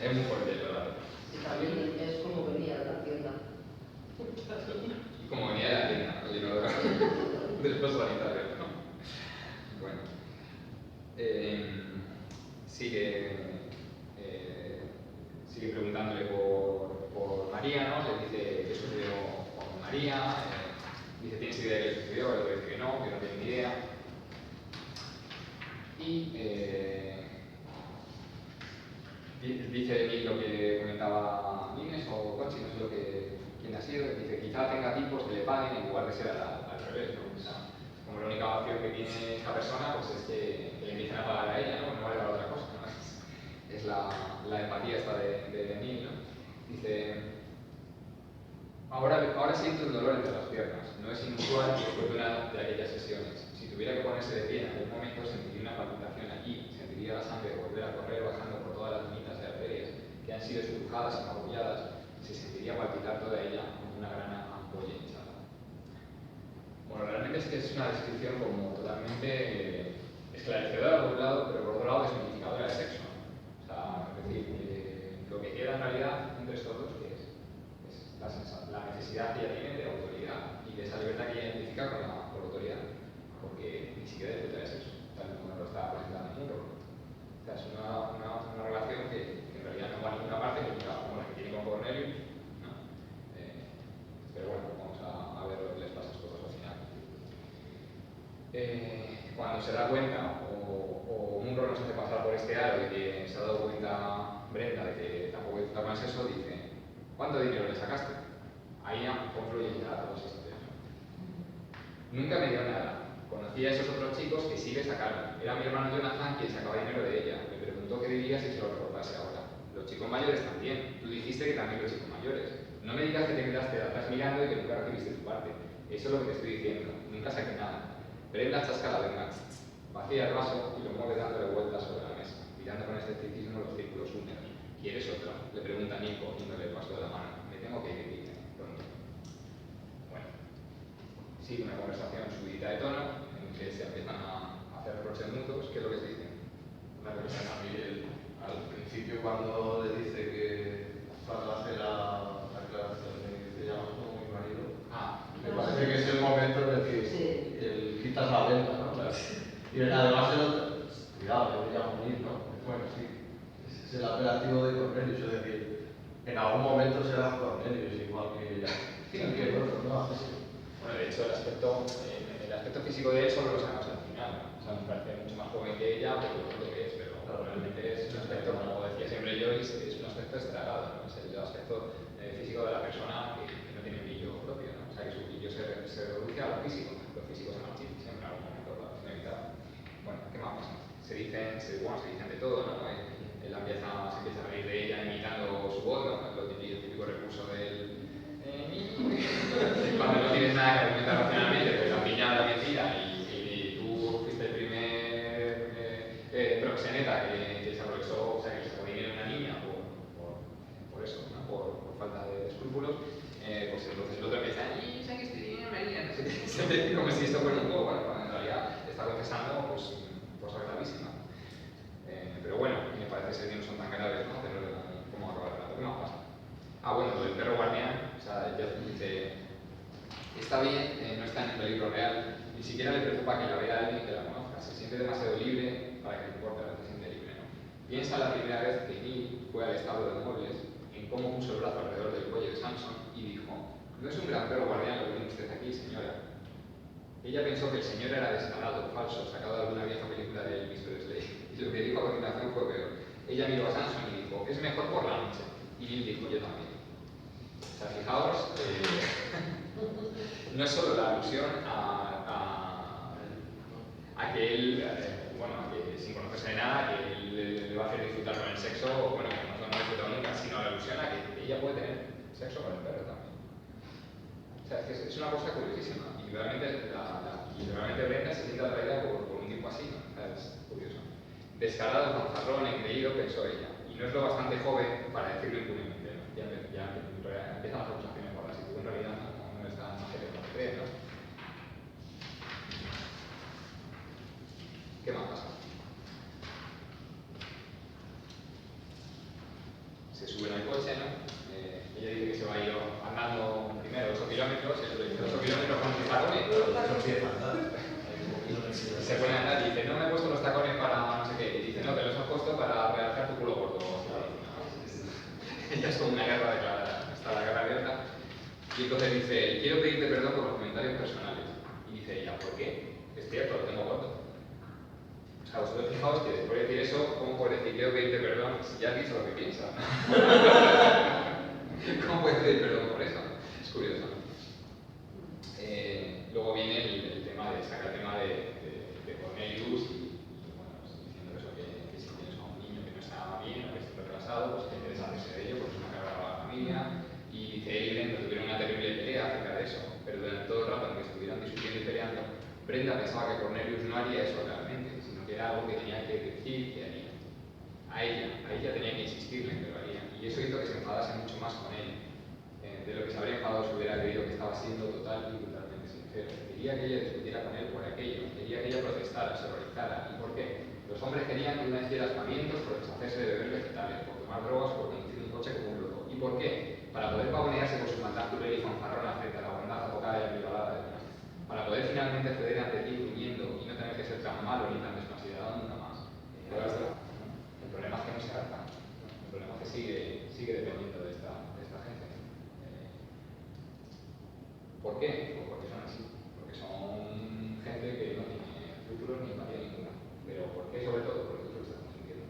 Es muy fuerte, ¿verdad? Y también es como venía de la tienda. Y como venía de la tienda, el inodoro del los sanitarios, ¿no? Bueno. Sigue preguntándole por María, ¿no? Le dice que sucedió con María, dice, ¿tienes idea de qué sucedió? Le dice que no tiene ni idea. Y dice de mí lo que comentaba Inés o Conchi, no sé quién ha sido, dice, quizá tenga tipos que le paguen en lugar de ser al revés, ¿no? O sea, como la única opción que tiene esta persona pues es que le empiecen a pagar a ella, ¿no? No vale para otra cosa, ¿no? Es la empatía esta de Neil, ¿no? Dice, ahora siento un dolor entre las piernas, no es inusual después de una de aquellas sesiones. ponerse de pie en algún momento sentiría una palpitación aquí, sentiría la sangre volver a correr bajando por todas las venitas y arterias que han sido estrujadas y magulladas, y se sentiría palpitar toda ella como una gran ampolla hinchada. Bueno, realmente es que es una descripción como totalmente esclarecedora por un lado, pero por otro lado desmitificadora del sexo. O sea, es decir, lo que queda en realidad entre estos dos, que es la necesidad que ella tiene de autoridad y de esa libertad que ella identifica con la autoridad, porque ni siquiera disfruta de sexo, tal como nos lo está presentando el mundo. O sea, es una relación que en realidad no va a ninguna parte, como la que tiene con Cornelius, ¿no? Pero bueno, vamos a ver lo que les pasa a estos dos al final. Cuando se da cuenta, o Munro nos hace pasar por este aro de que se ha dado cuenta Brenda de que tampoco disfruta con el sexo, dice: ¿cuánto dinero le sacaste? Ahí confluyen ya todos estos historias. Nunca me dio nada. Conocí a esos otros chicos que sí le sacaron. Era mi hermano Jonathan quien sacaba dinero de ella. Me preguntó qué diría si se lo recordase ahora. Los chicos mayores también. Tú dijiste que también los chicos mayores. No me digas que te quedaste atrás mirando y que nunca recibiste tu parte. Eso es lo que te estoy diciendo. Nunca saqué nada. Brenda chasca la venga. Vacía el vaso y lo mueve dándole vueltas sobre la mesa, mirando con escepticismo los círculos húmedos. ¿Quieres otra? Le pregunta Nico, dándole el vaso de la mano. Me tengo que ir, dice. Pronto. Bueno. Sigue una conversación subidita de tono, en que se empiezan a hacer reproches mutuos. ¿Qué es lo que se dice? Una cosa a mí, al principio cuando le dice que cuando hace la aclaración de que te llamas como mi marido, me parece que es el momento en el que el quitas la venda, ¿no? Y además el otro, cuidado, yo me llamo Nil, ¿no? Bueno, sí, ese es el apelativo de Cornelius, es decir, en algún momento será Cornelius, igual que ella. Que el otro, ¿no? Bueno, de hecho, el aspecto físico de él solo lo sabemos al final, ¿no? O sea, me parece mucho más joven que ella, por lo que es, pero realmente es un aspecto, como decía siempre Joyce, es un aspecto estragado, ¿no? Es el aspecto físico de la persona que no tiene brillo propio, ¿no? O sea, que su brillo se reduce a lo físico se marchitan siempre en algún momento, claro, es inevitable. Bueno, ¿qué más pasa? Se dicen de todo, ¿no? Se empieza a reír de ella imitando su voz, ¿no? El típico recurso del... cuando no tienes nada que argumentar racionalmente, pues la piña la mentira y tú fuiste el primer proxeneta que se aprovechó, o sea, que se sacó dinero de una niña por eso, ¿no? por falta de escrúpulos, pues entonces el otro empieza y saque este dinero, María, no sé qué, como si esto fuera un juego, bueno, cuando en realidad está confesando pues cosas gravísimas. Pero bueno, me parece que no son tan graves, ¿no? Pero ¿cómo acaba el relato? ¿Qué más pasa? Bueno, lo del perro guardián, o sea, ya dice, está bien, no está en peligro real, ni siquiera le preocupa que la vea alguien que la conozca, se siente demasiado libre para que le importe lo que se siente libre, ¿no? Piensa la primera vez que Neil fue al establo de muebles, en cómo puso el brazo alrededor del cuello de Samson y dijo: no es un gran perro guardián lo que tiene usted aquí, señora. Ella pensó que el señor era descarado, falso, sacado de alguna vieja película de Elvis Presley, y lo que dijo a continuación fue peor. Ella miró a Samson y dijo: es mejor por la noche. Y Neil dijo: yo también. O sea, fijaos, no es solo la alusión a que él, a que sin conocerse de nada, que él le va a hacer disfrutar con el sexo, o bueno, que no ha disfrutado nunca, sino la alusión a que ella puede tener sexo con el perro también. O sea, es una cosa curiosísima, y realmente Brenda se siente atraída por un tipo así, ¿no? O sea, es curioso. Descarado, fanfarrón, engreído, pensó ella, y no es lo bastante joven para decirlo impunemente, ¿no? Ya empiezan las acusaciones por y tú en realidad no es tan serio como crees, ¿no? ¿Qué más pasa? Se suben al coche, ¿no? Ella dice que se va a ir andando primero 8 kilómetros, y le dice 8 kilómetros con los tacones. Se pone a andar y dice: no me he puesto los tacones para no sé qué. Y dice: no, te los has puesto para realzar tu culo gordo. Ella es como una guerra declarada, está la guerra abierta. Y entonces dice: quiero pedirte perdón por los comentarios personales. Y dice ella: ¿por qué? Es cierto, lo tengo gordo. O sea, vosotros fijaos que después de decir eso, ¿cómo puedes decir quiero pedirte perdón si ya has dicho lo que piensas? ¿Cómo puedes pedir perdón por eso? Es curioso. Luego viene el tema de sacar el tema de Cornelius y bueno, pues, diciendo eso, que si tienes a un niño que no está bien o que está retrasado, pues que hay que deshacerse de ello porque es una carga para la familia. Y dice Brenda tuvieron una terrible pelea acerca de eso, pero durante todo el rato en que estuvieron discutiendo y peleando, Brenda pensaba que Cornelius no haría eso realmente, sino que era algo que tenía que decir que haría. A ella tenía que insistirle en que lo haría. Y eso hizo que se enfadase mucho más con él. De lo que se habría enfadado si hubiera creído que estaba siendo total y brutalmente sincero. Quería que ella discutiera con él por aquello, quería que ella protestara, se horrorizara. ¿Y por qué? Los hombres querían que una hiciera espamientos por deshacerse de beber vegetales, por tomar drogas, por conducir un coche como un loco. ¿Y por qué? Para poder pavonearse con su maldad cruel y fanfarrona frente a la bondad abocada y ambivalada de Dios. Para poder finalmente ceder ante ti durmiendo y no tener que ser tan malo ni tan desconsiderado nunca más. El problema es que no se harta. El problema es que sigue dependiendo de esta gente. ¿Por qué? Pues porque son así. Porque son gente que no tiene escrúpulos ni empatía ninguna. Pero ¿por qué? Sobre todo porque tú lo estás consintiendo.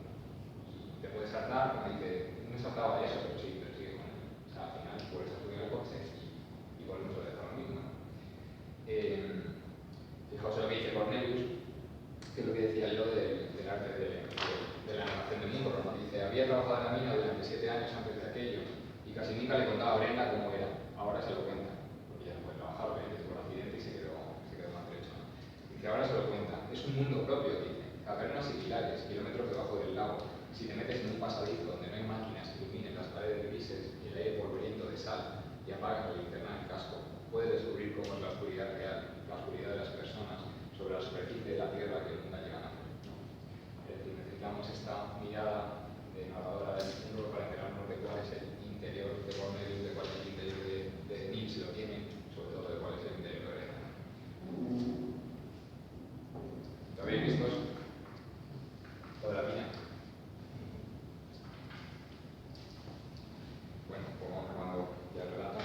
Y te puedes hartar, como dice, no se hartaba de eso, pero sigue con él. O sea, al final vuelves a subir al coche y volvemos a dejar lo mismo. Fijaos en lo que dice Cornelius, que es lo que decía yo del arte de la narración de mundo. Dice, había trabajado en la mina durante 7 años antes de aquello y casi nunca le contaba a Brenda cómo era. Ahora se lo cuenta, porque ya no puede trabajar, obviamente, por accidente y se quedó maltrecho. Dice, ahora se lo cuenta. Es un mundo propio, dice. Cavernas y pilares, kilómetros debajo del lago. Si te metes en un pasadizo donde no hay máquinas que iluminen las paredes grises y el aire polvoriento de sal y apagas la linterna del casco, puedes descubrir cómo es la oscuridad real, la oscuridad de las personas sobre la superficie de la tierra que nunca llegan a ver. Es decir, necesitamos esta mirada de narradora del mundo para enterarnos de cuál es el interior de Cornelius, de cuál es el interior de Nils, si lo tiene, sobre todo de cuál es el interior de Brenda. ¿Lo habéis visto eso? Lo de la mina. Bueno, pues vamos acabando ya el relato.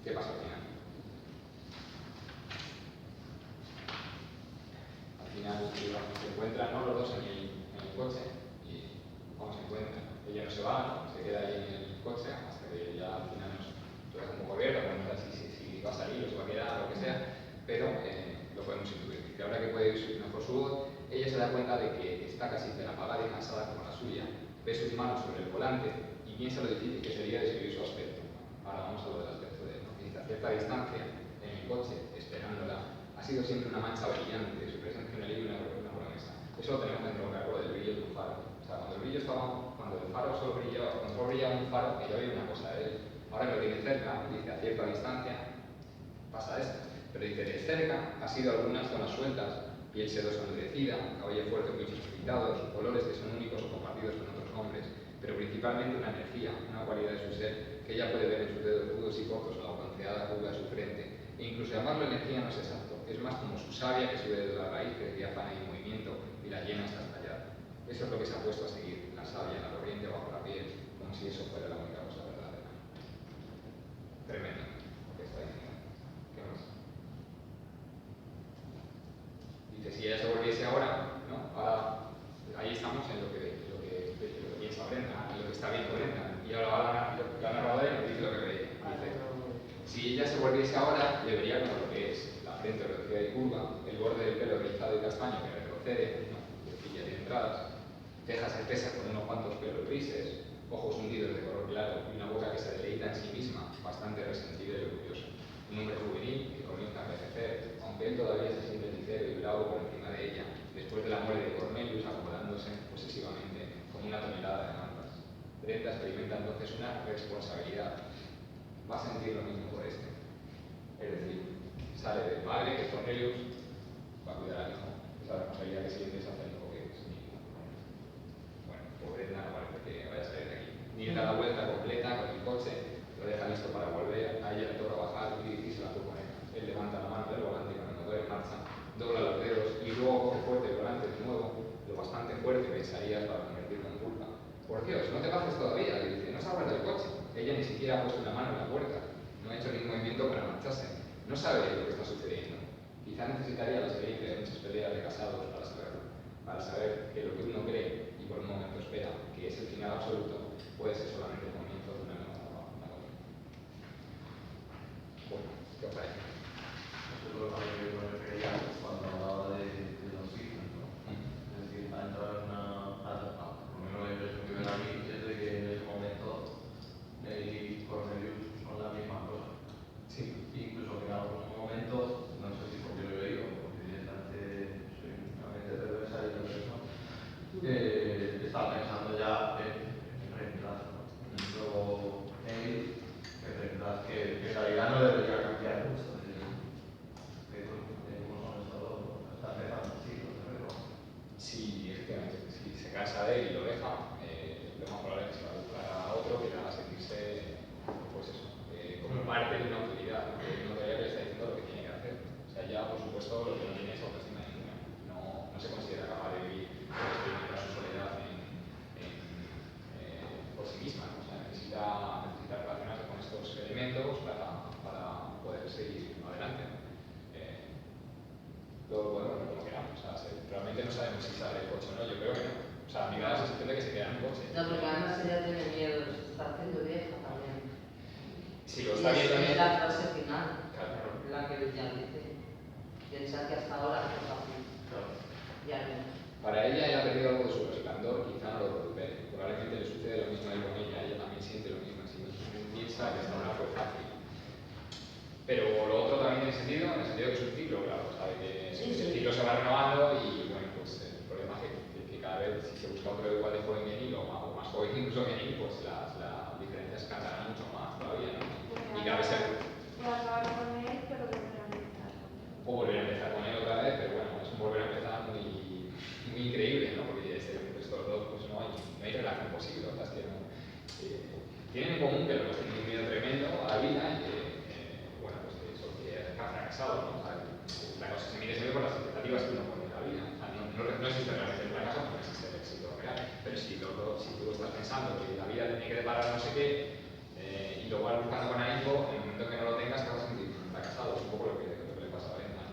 ¿Qué pasa al final? Al final se encuentran, ¿no?, los dos en el coche y cómo se encuentran. Ella no se va, se queda ahí en el coche hasta que ya al final nos deja un poco abierto, no sé si va a salir o se va a quedar o lo que sea, pero lo podemos intuir. Que ahora que puede oír mejor su voz, ella se da cuenta de que está casi tan apagada y cansada como la suya. Ve sus manos sobre el volante y piensa lo difícil que sería describir su aspecto. Ahora vamos a lo del aspecto de él. Dice, a cierta distancia, en el coche, esperándola, ha sido siempre una mancha brillante, su presencia en el libro una promesa. Eso lo tenemos que entroncar con el brillo de un faro. O sea, cuando el faro solo brillaba, cuando solo brillaba un faro, ella veía una cosa de él. Ahora que lo tiene cerca, dice, a cierta distancia, pasa esto. Pero dice, de cerca ha sido algunas zonas sueltas, piel sedosa endurecida, cabello fuerte, muchos precipitados, colores que son únicos o compartidos con otros hombres, pero principalmente una energía, una cualidad de su ser, que ella puede ver en sus dedos rudos y cortos o la bronceada curva de su frente. E incluso llamarlo energía no es exacto, es más como su savia que sube de las raíces, diáfana y en movimiento, y la llena hasta estallar. Eso es lo que se ha puesto a seguir, la savia, la corriente bajo la piel, como si eso fuera la única cosa verdadera. Tremendo lo que está diciendo. ¿Qué más? Dice, si ella se volviese ahora, ¿no? Ahora, ahí estamos en lo que piensa Brenda, en lo que está viendo Brenda. Y ahora va la narradora y nos dice lo que ve. Dice, si ella se volviese ahora, le vería como lo que es, la frente reducida y curva, el borde del pelo rizado y castaño que retrocede, ¿no?, de entradas, cejas espesas con unos cuantos pelos grises, ojos hundidos de color claro y una boca que se deleita en sí misma, bastante resentida y orgullosa. Un hombre juvenil que comienza a envejecer, aunque él todavía se siente ligero y bravo por encima de ella, después de la muerte de Cornelius acomodándose posesivamente como una tonelada de mantas. Brenda experimenta entonces una responsabilidad. Va a sentir lo mismo por este. Es decir, sale del padre, que es Cornelius, va a cuidar al hijo. Esa responsabilidad que siente es hacer lo que es mi hijo. Bueno, pues Brenda no parece que vaya a salir de aquí. Ni da la vuelta completa con el coche, lo deja listo para volver, a ella le toca bajar y se la furgoneta. Él levanta la mano del volante con el motor en marcha, dobla los dedos y luego coge fuerte el volante de nuevo, lo bastante fuerte pensarías para convertirlo en culpa. ¿Por qué? No te bajes todavía, le dice, no salgas del coche. Ella ni siquiera ha puesto una mano en la puerta, no ha hecho ningún movimiento para marcharse, no sabe lo que está sucediendo. Quizá necesitaría la experiencia de muchas peleas de casados para saber que lo que uno cree y por un momento espera que es el final absoluto puede ser solamente el comienzo de una nueva batalla. Bueno, ¿qué os parece? Eso es lo que yo me refería cuando hablaba de los ciclos, ¿no? Es decir, ha entrado en por lo menos la impresión que me da a mí es de que en ese momento él y Cornelius son la misma cosa. Sí. Incluso que en algunos momentos hecho, ¿no? Yo creo que no. O sea, a mí me da la sensación de que se queda en un coche. No, porque además ella tiene miedo, se está haciendo vieja también. Si lo está viendo Es también. la frase final, Claro. la que ella dice. Piensa que hasta ahora es fácil. Ya no. Para ella ha perdido algo de su resplandor, quizá no lo recupere. Probablemente le sucede lo mismo a él con ella también siente lo mismo. Si piensa que hasta ahora fue fácil. Pero lo otro también tiene sentido, en el sentido que es un ciclo, claro, sabe que Sí, el sí. ciclo se va renovando y bueno, pues el problema es que cada vez si se busca otro igual de joven que él o más joven incluso que él, pues las diferencias cantarán mucho más todavía, ¿no? Y cada vez se... Voy a acabar con él, pero volver a empezar. O volver a empezar con él otra vez, pero bueno, es un volver a empezar muy increíble, ¿no? Porque estos dos pues no hay relación posible, o sea, es que no... tienen en común que los tienen un miedo tremendo a la vida y que bueno, pues eso que han fracasado, ¿no? O sea, la cosa se mide siempre por las expectativas que uno pone en la vida. O sea, no existe realmente el fracaso, no existe el éxito real. Pero si tú lo estás pensando que la vida tiene que deparar no sé qué y lo vas buscando con ahínco, en el momento que no lo tengas te vas a sentir fracasado. Es un poco lo que le pasa a Brenda.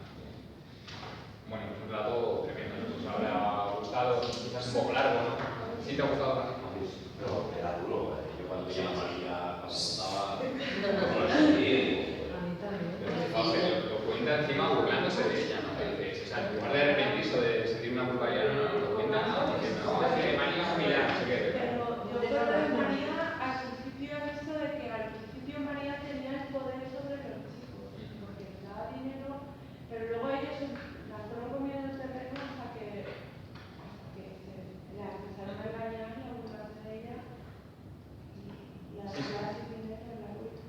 Bueno, es un relato tremendo, ¿no? Os habrá gustado, quizás un poco largo, ¿no? ¿Sí te ha gustado, Francisco? No, era duro. Yo cuando veía a María, cuando contaba, como lo sentí, A mí también. Lo cuenta encima burlándose de ella, ¿no? O sea, en lugar de arrepentirse o de sentir una culpabilidad, no, lo cuenta diciendo, no, es que María es familiar, no sé qué. Pero yo creo que María al principio ha visto de que al principio María tenía el poder sobre los chicos, porque les daba dinero, pero luego ellos la fueron comiendo el terreno hasta que la empezaron a engañar y a burlarse de ella y a darla sin dinero en la luz.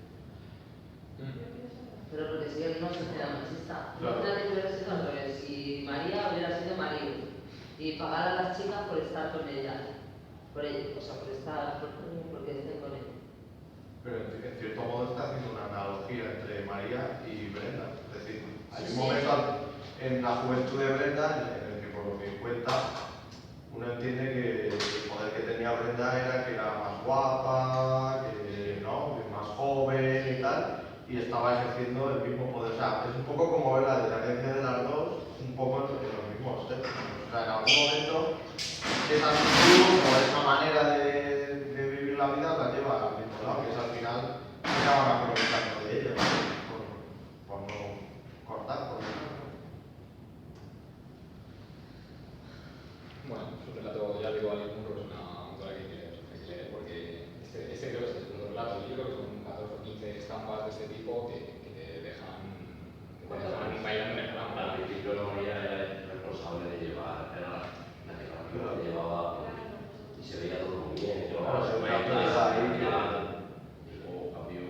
Yo pienso que... Pero porque si él no se queda machista. Claro. Imagínate que hubiera sido al revés. Si María hubiera sido marido y pagara a las chicas por estar con ella, por ella, o sea, por estar, porque estén con ella. Pero en cierto modo está haciendo una analogía entre María y Brenda. Es decir, hay un Sí, momento en la juventud de Brenda en el que, por lo que cuenta, uno entiende que el poder que tenía Brenda era que era más guapa, que, ¿no? Que más joven y tal, y estaba ejerciendo el mismo poder. O sea, es un poco como ver la diferencia de las dos, un poco en los mismos términos. O sea, en algún momento esa actitud o esa manera de vivir la vida la lleva al mismo lado, que es al final acaban aprovechando de ella, por no cortar, por ejemplo. Bueno, su relato, ya digo, al burro es una autora que hay que leer, porque este creo que es el segundo relato del libro, que son 14 o 15 estampas de este tipo que te dejan bailando en el al campo. principio María era el responsable de llevar, era la que la llevaba y se veía todo muy bien. Claro, se veía todo ahí, y luego cambió.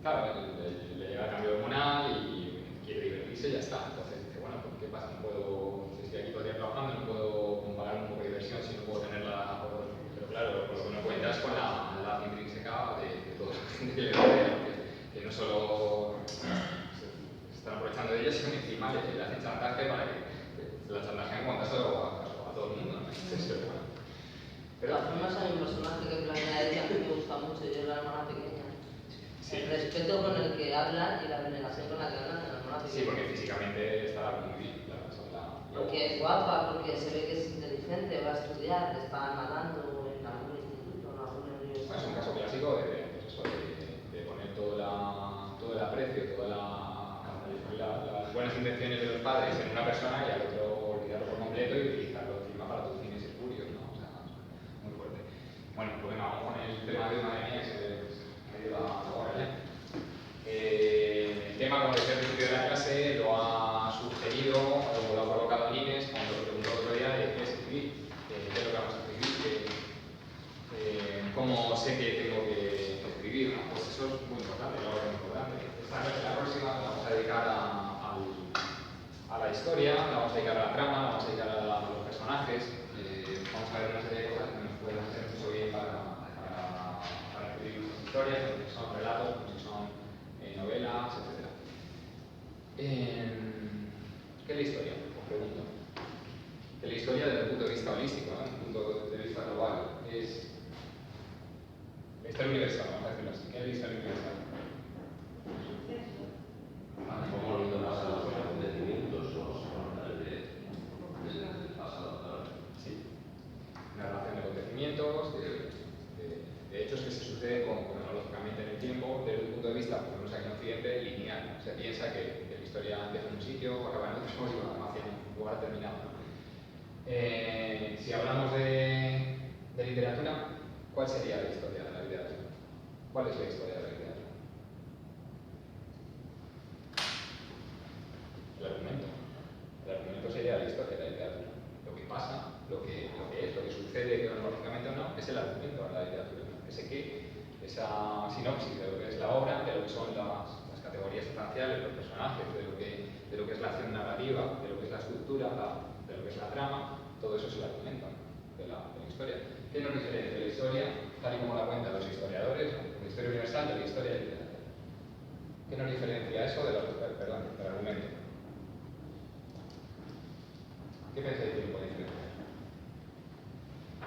Claro, le llega el cambio hormonal y quiere divertirse y ya está. Entonces dice, bueno, pues ¿qué pasa? No puedo, si estoy aquí todo el día trabajando, no puedo pagar un poco de diversión si no puedo tenerla. Pero claro, lo que no cuentas con la edad intrínseca de toda la gente que le rodea, que no solo se están aprovechando de ella, sino que encima le hacen chantaje para que la chantajean cuando eso a todo el mundo, ¿no? Entonces, bueno. De todas formas hay un personaje que planea ella que me gusta mucho, yo es la hermana pequeña. Sí. El respeto con el que habla y la veneración con la que habla de la hermana Sí, pequeña. porque físicamente está muy bien, claro. Porque es guapa, porque se ve que es inteligente, va a estudiar, le están matando en algún instituto, en alguna universidad. Es un caso clásico de poner todo el aprecio, todas las buenas intenciones de los padres en una persona y al otro olvidarlo por completo y utilizarlo encima para tus fines espurios, ¿no? O sea, muy fuerte. Bueno, pues venga, vamos con el tema de madre mía, que se me dio la hora ya. El tema, como decía al principio de la clase, lo ha sugerido o lo ha provocado Inés cuando lo preguntó el otro día de qué es escribir, qué es lo que vamos a escribir, cómo sé que tengo que escribir, ¿no? Pues eso es muy importante, lo que es importante. La próxima la vamos a dedicar a la historia, la vamos a dedicar a la trama, la vamos a dedicar a los personajes, vamos a ver una serie de cosas que nos pueden hacer mucho bien para escribir historias, que son relatos, que son novelas, etc. ¿Qué es la historia? Os pregunto. ¿Qué es la historia desde el punto de vista holístico, ¿no? Desde el punto de vista global? Es la historia universal, vamos a decirlo así. ¿Qué es la historia universal? Cómo han ido pasando los acontecimientos, del pasado, claro. Sí. principio, acaba en otro y va hacia un lugar determinado. Si hablamos de literatura, ¿cuál sería la historia de la literatura? ¿Cuál es la historia de la literatura? El argumento. El argumento sería la historia de la literatura. Lo que pasa, lo que sucede cronológicamente o no, es el argumento de la literatura. Esa sinopsis de lo que es la obra, de lo que son las categorías sustanciales, los personajes, de lo que es la acción narrativa, de lo que es la estructura, de lo que es la trama, todo eso es el argumento de la historia. ¿Qué nos diferencia la historia, tal y como la cuentan los historiadores, la historia universal de la historia de la literatura? ¿Qué nos diferencia eso del argumento? ¿Qué pensáis que lo puede diferenciar?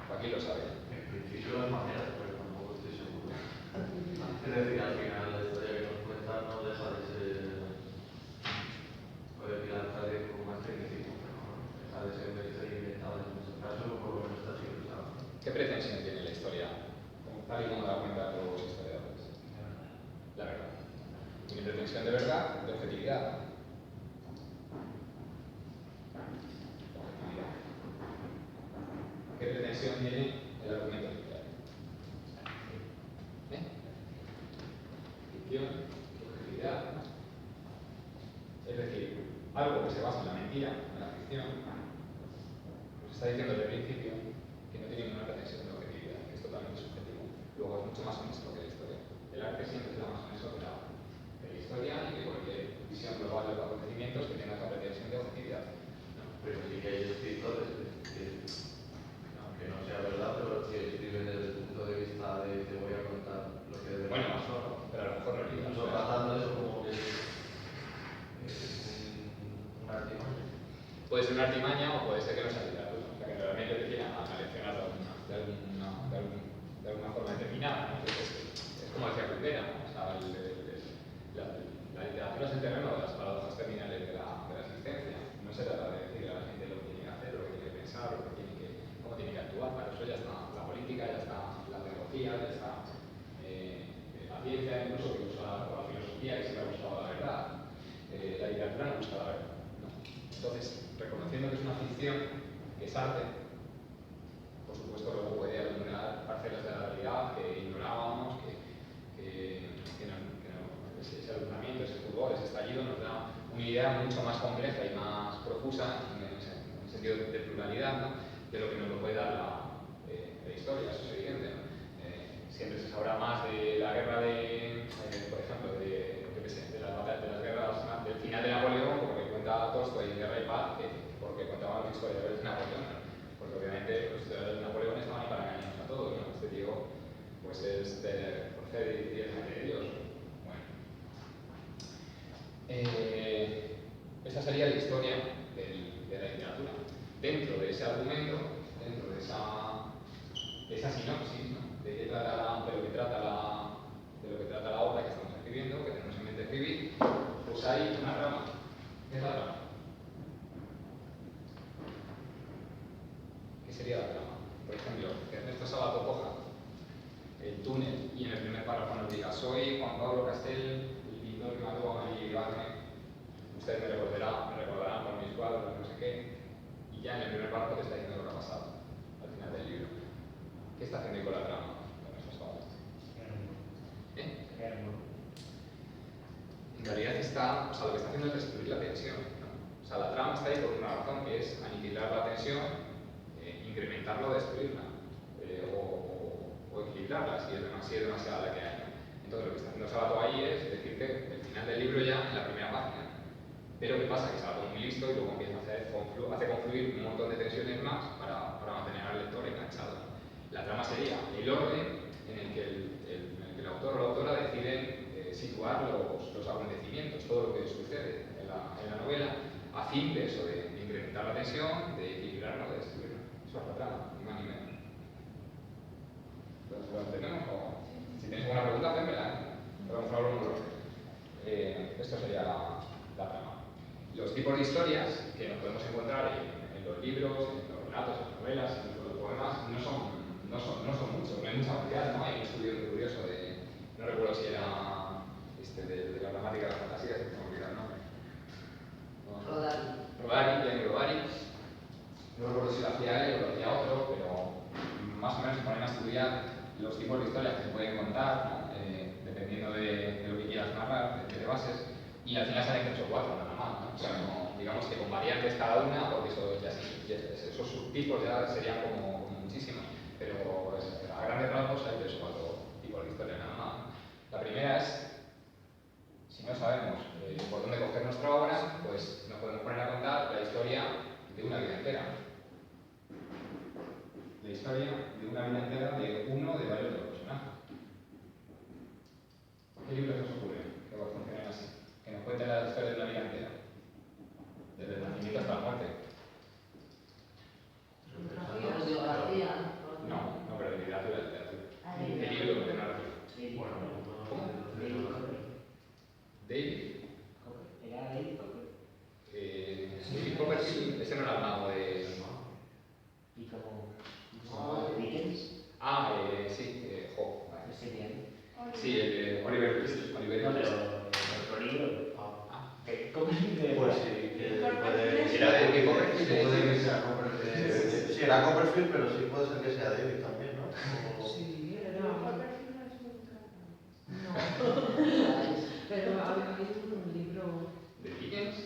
Joaquín lo sabe. En principio las maneras, pero tampoco estoy seguro. Es decir, al final la historia que nos cuentan no deja de ser, puede tirar de como más tecnicismo, pero no deja de ser inventada en nuestro caso, por lo menos está así usado. ¿Qué pretensión tiene la historia, tal y como la cuentan los historiadores? La verdad. Tiene pretensión de verdad, de objetividad. ¿Qué pretensión tiene el argumento literario? Ficción, objetividad. Es decir, algo que se basa en la mentira, en la ficción, nos está diciendo desde el principio que no tiene ninguna pretensión de objetividad, que es totalmente subjetivo. Luego es mucho más honesto que la historia. El arte siempre es más honesto que la historia y que cualquier visión global de los acontecimientos que tenga esa pretensión de objetividad. Pero sí que hay escritores que, aunque no sea verdad, pero que escriben desde el punto de vista de te voy a contar lo que de verdad pasó, ¿no? Pero a lo mejor no es Incluso tratando eso como que es un artimaña. Puede ser una artimaña o puede ser que no sea literatura. O sea, que realmente te quieran aleccionar de alguna forma determinada, ¿no? Es como decía Kundera, ¿no? O sea, la literatura es el terreno de las paradojas terminales de la existencia. No se trata de decirle a la gente lo que tiene que hacer, lo que tiene que pensar, cómo tiene que actuar. Para eso ya está la política, ya está la tecnología, ya está la ciencia, incluso la filosofía, que siempre ha buscado la verdad. La literatura no busca la verdad, ¿no? Entonces, reconociendo que es una ficción, que es arte, por supuesto luego puede alumbrar parcelas de la realidad que ignorábamos, ese alumbramiento, ese furor, ese estallido nos da una idea mucho más compleja y más profusa, en el sentido de pluralidad, ¿no? De lo que nos lo puede dar la historia, eso es evidente, ¿no? Siempre se sabrá más de la guerra por ejemplo, de las guerras del final de Napoleón, porque cuenta Tolstoy en Guerra y Paz, que porque contaban los historiadores de Napoleón, ¿no? Porque obviamente los historiadores de Napoleón estaban ahí para engañarnos a todos, ¿no? Este tío, pues es por fe de Dios. Bueno. Esa sería la historia de la literatura. Dentro de ese argumento, dentro de esa sinopsis, ¿no? de lo que trata la obra que estamos escribiendo, que tenemos en mente escribir, pues hay una trama. ¿Qué es la trama? ¿Qué sería la trama? Por ejemplo, que Ernesto Sábato coja el túnel y en el primer párrafo nos diga: soy Juan Pablo Castel, el pintor que mató a María Ibarne. Ustedes me recordarán por mis cuadros, no sé qué. Y ya en el primer párrafo te está diciendo lo que ha pasado al final del libro. ¿Qué está haciendo con la trama? En realidad lo que está haciendo es destruir la tensión, ¿no? O sea, la trama está ahí por una razón, que es aniquilar la tensión, incrementarla o destruirla, o equilibrarla si es demasiada la que hay, ¿no? Entonces lo que está haciendo Sábato ahí es decirte el final del libro ya en la primera página. Pero ¿qué pasa? Que Sábato es muy listo y luego empieza a hacer confluir un montón de tensiones más para mantener al lector enganchado. La trama sería el orden en el que el autor o la autora deciden situar los acontecimientos, todo lo que sucede en la novela, a fin de eso, de incrementar la tensión, de equilibrarla, de destruirla. Eso es la trama, ni más ni menos. ¿Lo entendemos? O si tenéis alguna pregunta, hacedmela, ¿eh? Pero vamos a hablar un bloque. Esto sería la trama. Los tipos de historias que nos podemos encontrar en los libros, en los relatos, en las novelas, en los poemas, no son muchos, no hay mucha variedad, ¿no? Hay un estudio muy curioso no recuerdo si era de la gramática de la fantasía, se me olvidó el nombre. Y al final salen 3 o 4 nada más, ¿no? O sea, digamos que con variantes cada una, porque esos subtipos ya serían como muchísimos, pero a grandes rasgos hay 3 o 4 tipos de historia nada más. La primera es, si no sabemos por dónde coger nuestra obra, pues nos podemos poner a contar la historia de una vida entera. La historia de una vida entera de uno de varios de los personajes. ¿Qué libros os ocurre que funcionen así? Que nos cuenten la historia de una vida entera. Desde el nacimiento hasta la muerte. Biografía. No, pero de literatura. ¿Qué libro de narrativa? ¿Cómo? David. ¿Era David Copperfield? David Copperfield, ese no era el mago de... ¿Y como Dickens? Sí, vale. Ese bien. Sí, el de Oliver Twist. Oliver No, Twist. pero otro libro. ¿Qué Copperfield? Pues sí, que puede... Era de Copperfield. Puede que sea Copperfield. Sí, era Copperfield, pero sí puede ser que sea David también, ¿no? Sí, era... Pero Copperfield no es muy encantador. No, pero hay un libro... ¿De Dickens?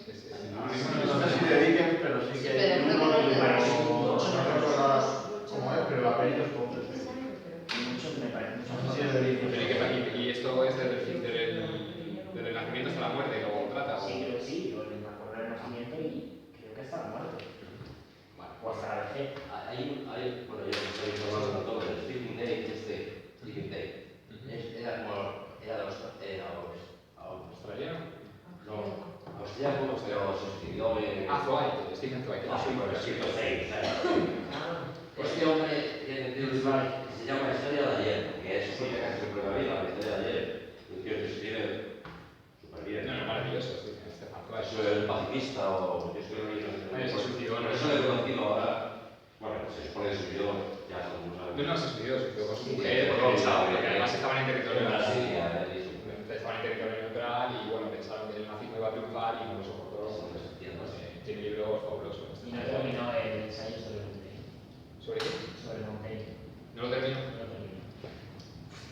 No sé si de Dickens, pero sí que hay Pero uno creo que que no no recuerdo cómo es, pero el apellido es Copperfield. Muchos me parece No sé si es de Dickens. Y esto es desde el nacimiento hasta la muerte, lo trata. Sí, creo que sí, yo me acuerdo del nacimiento y creo que estaba muerto. Vale. O hasta la vejez. Bueno, yo no estoy informado de todo, pero Stephen Day, era ¿Australiano? austriaco, pero se suicidó en... Dwight, Stephen Dwight. por el siglo VI, Este hombre tiene un libro que se llama La historia de ayer, que es su propia vida, la historia de ayer. Un tío que escribe súper bien. No, maravilloso, sí, Stephen Dwight. Soy el pacifista o yo soy el Se suicidó, por eso le he conocido ahora. Bueno, se supone que se suicidó, ya todo el mundo sabe. No, se suicidó con su Sí, mujer, por lo porque porque además estaban en territorio neutral. Sí, Estaban en territorio neutral y bueno, pensaron que el nazismo iba a triunfar y no lo soportó. Tiene libros fabulosos. Y no terminó el ensayo sobre Montaigne. ¿Sobre qué? Sobre Montaigne. ¿No lo terminó? No lo terminó.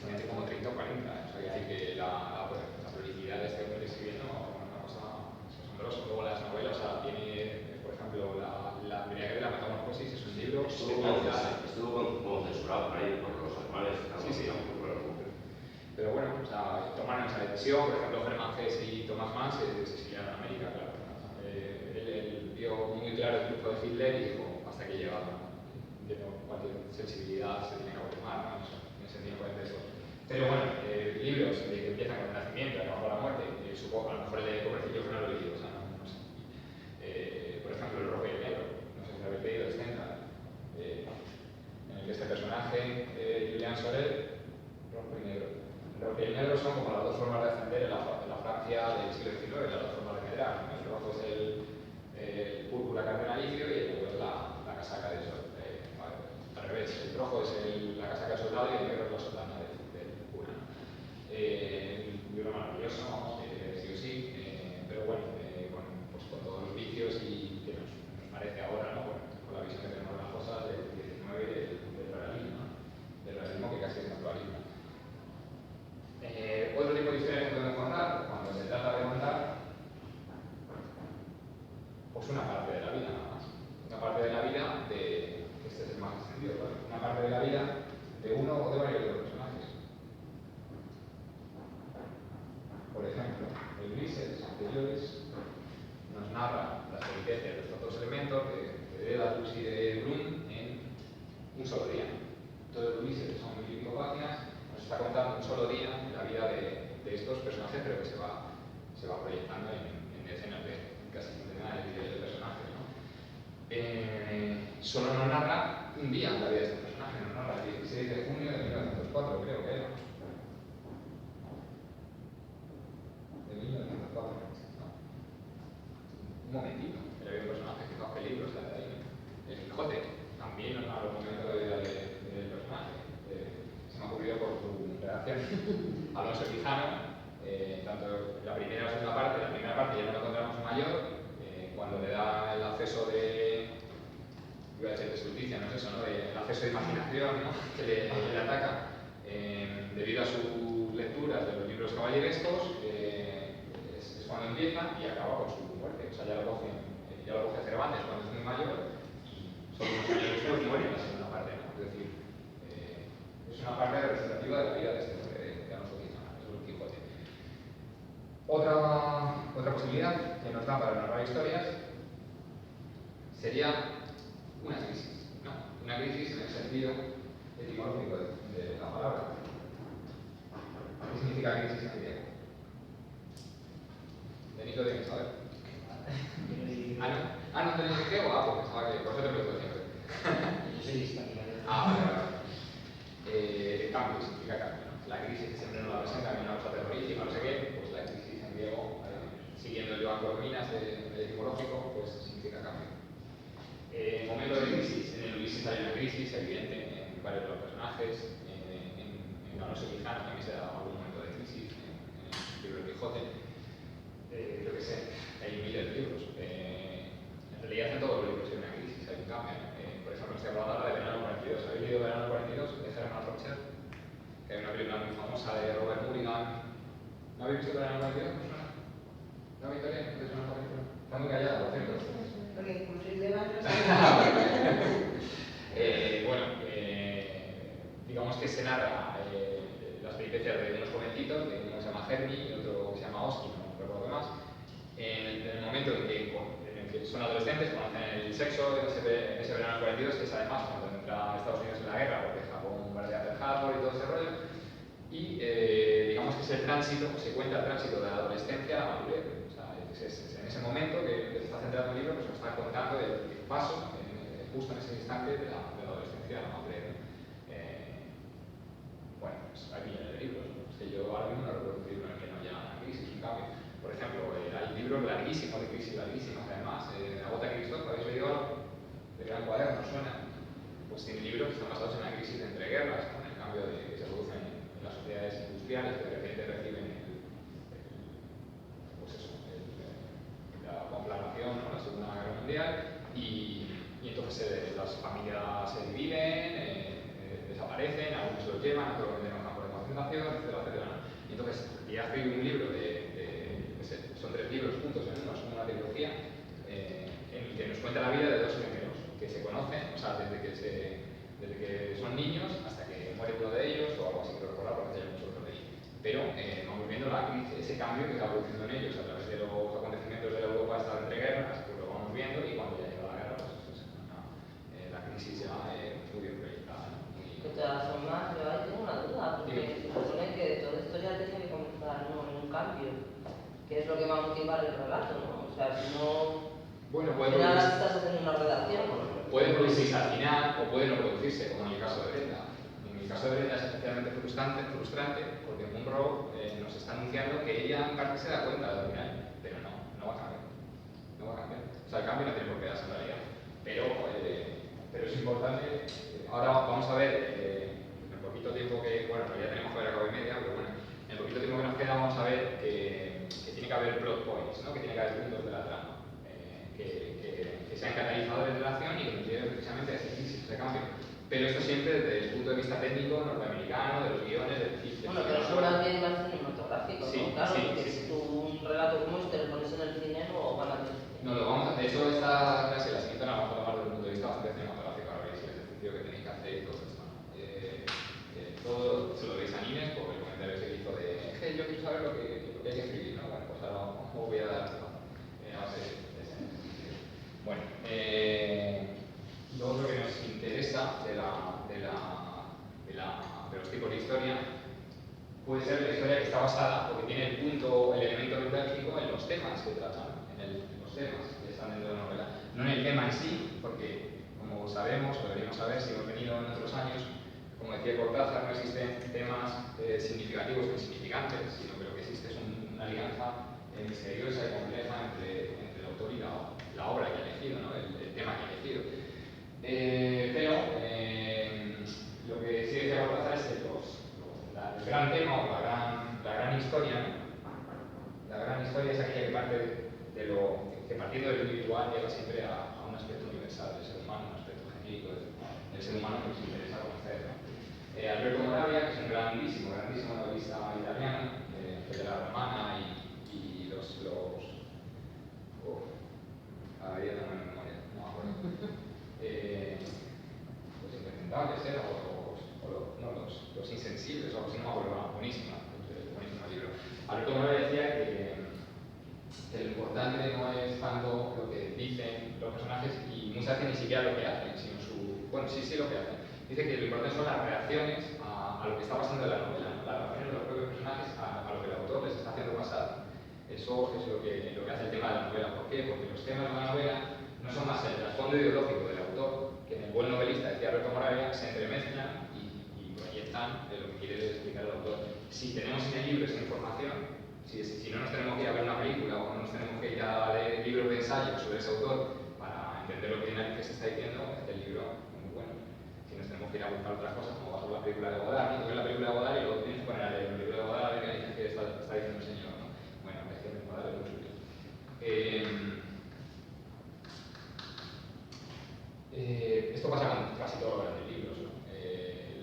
Tiene como 30 o 40, o sea, que decir que la prolificidad de este hombre escribiendo es una cosa asombrosa. Luego las novelas, o sea, tiene, por ejemplo, la Embriaguez de la Metamorfosis es un libro espectacular. Estuvo como censurado por ahí, por los animales. Sí. Pero bueno, o sea, tomaron esa decisión, por ejemplo, Hermann Hesse y Thomas Mann se exiliaron a América, claro. Él vio muy claro el triunfo de Hitler y dijo, hasta aquí llegaba, cualquier sensibilidad se tiene que abrumar, ¿no? En ese tiempo de eso. Pero bueno, libros que empiezan con el nacimiento y acaban con la muerte, supongo, a lo mejor el de Copperfield yo que no lo he leído, o sea, no sé. Por ejemplo, El rojo y el negro, no sé si lo habéis leído, Stendhal, en el que este personaje, Julian Sorel, rojo y negro. El rojo y el negro son como las dos formas de ascender en la Francia del siglo XIX, las dos formas de medrar, ¿no? El rojo es el púrpura cardenalicio y el negro es la casaca de sol. Al revés, el rojo es la casaca de soldado y el negro es la sotana del cura. Un libro maravilloso, sí, pero bueno, pues con todos los vicios y que nos parece ahora, ¿no? Bueno, con la visión que tenemos de las cosas del 19 y del realismo que casi es naturalismo. Otro tipo de historia que podemos contar, cuando se trata de contar, pues una parte de la vida nada más. Una parte de la vida este es el más extendido, ¿vale? Una parte de la vida de uno o de varios de los personajes. Por ejemplo, el Ulises de Joyce nos narra las peripecias de estos dos elementos de Daedalus y de Bloom en un solo día. Todo el Ulises, que son 1500 páginas, nos está contando un solo día la vida de estos personajes, pero que se va proyectando en decenas de casi centenares de personajes, ¿no? Solo nos narra un día la vida de estos personajes, nos narra el 16 de junio de 1904, creo que era. De 1904, ¿no? Un momentito, que había un personaje, fijaos qué libros sale de ahí, ¿no? El Quijote también nos narra un momento de la vida del personaje. Se me ha ocurrido por tu redacción. Alonso Quijano, tanto la primera y la segunda parte, ya no lo encontramos mayor, cuando le da el acceso iba a decir de justicia, no es eso, ¿no? El acceso de imaginación, ¿no? Que le ataca, debido a sus lecturas de los libros caballerescos, es cuando empieza y acaba con su muerte. O sea, ya lo coge Cervantes cuando es muy mayor y solo unos años después muere en la segunda parte, ¿no? Es decir, es una parte representativa de la vida de este hombre, de Alonso Quijano, es Don Quijote. Otra posibilidad que nos da para narrar historias sería una crisis, ¿no? Una crisis en el sentido etimológico de la palabra. ¿Qué significa crisis en griego? Denis lo tiene que saber. ¿No tenéis en griego? Pues pensaba que por eso te pregunto siempre. Vale. Cambio significa cambio, ¿no? La crisis que siempre nos la presenta como una cosa terrorífica, no sé qué, pues la crisis en griego, siguiendo el Joan Corminas del etimológico, pues significa cambio. Momento de crisis. En el Ulises hay una crisis evidente en varios de los personajes. En Alonso Quijano también se da algún momento de crisis. En el libro de Quijote. Yo qué sé, hay miles de libros. En realidad en todos los libros hay una crisis, hay un cambio. Por ejemplo, estoy hablando ahora de Verano 42. ¿Habéis leído Verano 42 de Herman Rocher? Que hay una película muy famosa de Robert Mulligan. ¿No habéis visto Verano 42? ¿No suena? ¿No habéis visto bien? ¿No te suena esta película? Está muy callada, por cierto. Porque como soy de barrio, digamos que se narra las peripecias de unos jovencitos, de uno que se llama Hermi y otro que se llama Oski, no recuerdo qué más. En el momento en que son adolescentes, conocen el sexo, ese verano 42, que es además cuando entra Estados Unidos en la guerra, porque Japón bombardea Pearl Harbor y todo ese rollo. Y digamos que es el tránsito, se cuenta el tránsito de la adolescencia a la madurez. O sea, es en ese momento que se está centrando el libro, pues nos está contando el paso, justo en ese instante, de la adolescencia a la madurez. Bueno, pues hay millones de libros, ¿no? Es que yo ahora mismo no recuerdo un libro en el que no haya una crisis, un cambio. Por ejemplo, hay libros larguísimos de crisis larguísimas, además. La Gota de Cristóbal, ¿habéis oído algo? De Gran Cuaderno, ¿suena? Pues tiene libros que están basados en la crisis de entreguerras, con el cambio que se produce en las sociedades industriales, que de repente reciben la conflagración, ¿no? La Segunda Guerra Mundial, y entonces las familias se dividen, desaparecen, algunos se los llevan, otros los venden a un campo de concentración, etcétera. Y entonces, y hace un libro son 3 libros juntos en uno, son una trilogía, en el que nos cuenta la vida de 2 gemelos que se conocen, o sea, desde que son niños hasta que muere uno de ellos o algo así, que recordar porque hay mucho otro de ellos. Pero vamos viendo ese cambio que está produciendo en ellos a través de los acontecimientos de la Europa esta entre guerras, pues lo vamos viendo y cuando ya llega la guerra, pues la crisis ya muy bien proyectada, ¿no? de todas formas, yo ahí tengo una duda, porque se supone que todo esto ya tiene que comenzar, ¿no?, en un cambio, que es lo que va a motivar el relato, ¿no? O sea, si no, bueno, al final estás haciendo una redacción. Puede producirse al final o puede no producirse, como en el caso de Brenda. En el caso de Brenda es especialmente frustrante porque Munro nos está anunciando que ella en parte se da cuenta al final, pero no va a cambiar. No va a cambiar. O sea, el cambio no tiene por qué darse en realidad. Pero es importante. Ahora vamos a ver, en el poquito tiempo que, bueno, ya tenemos que ver a cabo y media, pero bueno, en el poquito tiempo que nos queda vamos a ver que tiene que haber plot points, ¿no? Que tiene que haber puntos de la trama. Que sean catalizadores de la acción y que nos lleven precisamente a ese crisis, ese cambio. Pero esto siempre desde el punto de vista técnico norteamericano, de los guiones, del cine. Bueno, pero eso también más cinematográfico, sí, ¿no? Claro, sí, porque si tú un relato como este lo pones en el cine, no van a ver. No, lo vamos a hacer. De hecho, esta clase, la siguiente, la vamos a tomar desde el punto de vista bastante cinematográfico. Ahora veis el ejercicio que tenéis que hacer y todo esto, ¿no? Todo se lo veis a Inés por el comentario que hizo de que yo quiero saber lo que hay que escribir, ¿no? Bueno, pues ahora os voy a dar bueno, lo otro que nos interesa de los tipos de historia puede ser la historia que está basada, porque tiene el elemento neurálgico en los temas que tratan, en los temas que están dentro de la novela. No en el tema en sí, porque como sabemos, o deberíamos saber si hemos venido en otros años, como decía Cortázar, no existen temas significativos o insignificantes, sino que lo que existe es una alianza misteriosa y compleja entre el autor y la obra que ha elegido, ¿no? El tema que ha elegido. Pero lo que sí decía Cortázar es que el gran tema o la gran historia, ¿no? La gran historia es aquella que partiendo de lo individual llega siempre a un aspecto universal del ser humano, un aspecto genérico del ser humano que nos interesa conocer, ¿no? Alberto Moravia, que es un grandísimo novelista italiano, de la Romana y los cada día tengo menos memoria, no me acuerdo. Los impresentables eran, los insensibles, o algo así, no me acuerdo, buenísimo libro. Alberto Moravia decía que lo importante no es tanto lo que dicen los personajes y muchas veces ni siquiera lo que hacen, sino bueno, sí lo que hacen. Dice que lo importante son las reacciones a lo que está pasando en la novela, ¿no? Las reacciones de los propios personajes a lo que el autor les está haciendo pasar. Eso es lo que hace el tema de la novela. ¿Por qué? Porque los temas de la novela no son más el trasfondo ideológico del autor, que en el buen novelista, decía Alberto Moravia, se entremezclan y ahí están de lo que quiere explicar el autor. Si tenemos en el libro esa información, si no nos tenemos que ir a ver una película o no nos tenemos que ir a leer libros de ensayo sobre ese autor para entender lo que se está diciendo, el libro es muy bueno. Si nos tenemos que ir a buscar otras cosas, como pasó con la película de Godard, ¿no? Ves la película de Godard y luego tienes que poner a leer el libro de Godard a ver qué está diciendo el señor, ¿no? Bueno, es que Godard es muy sutil. Esto pasa con casi todos los grandes libros, ¿no?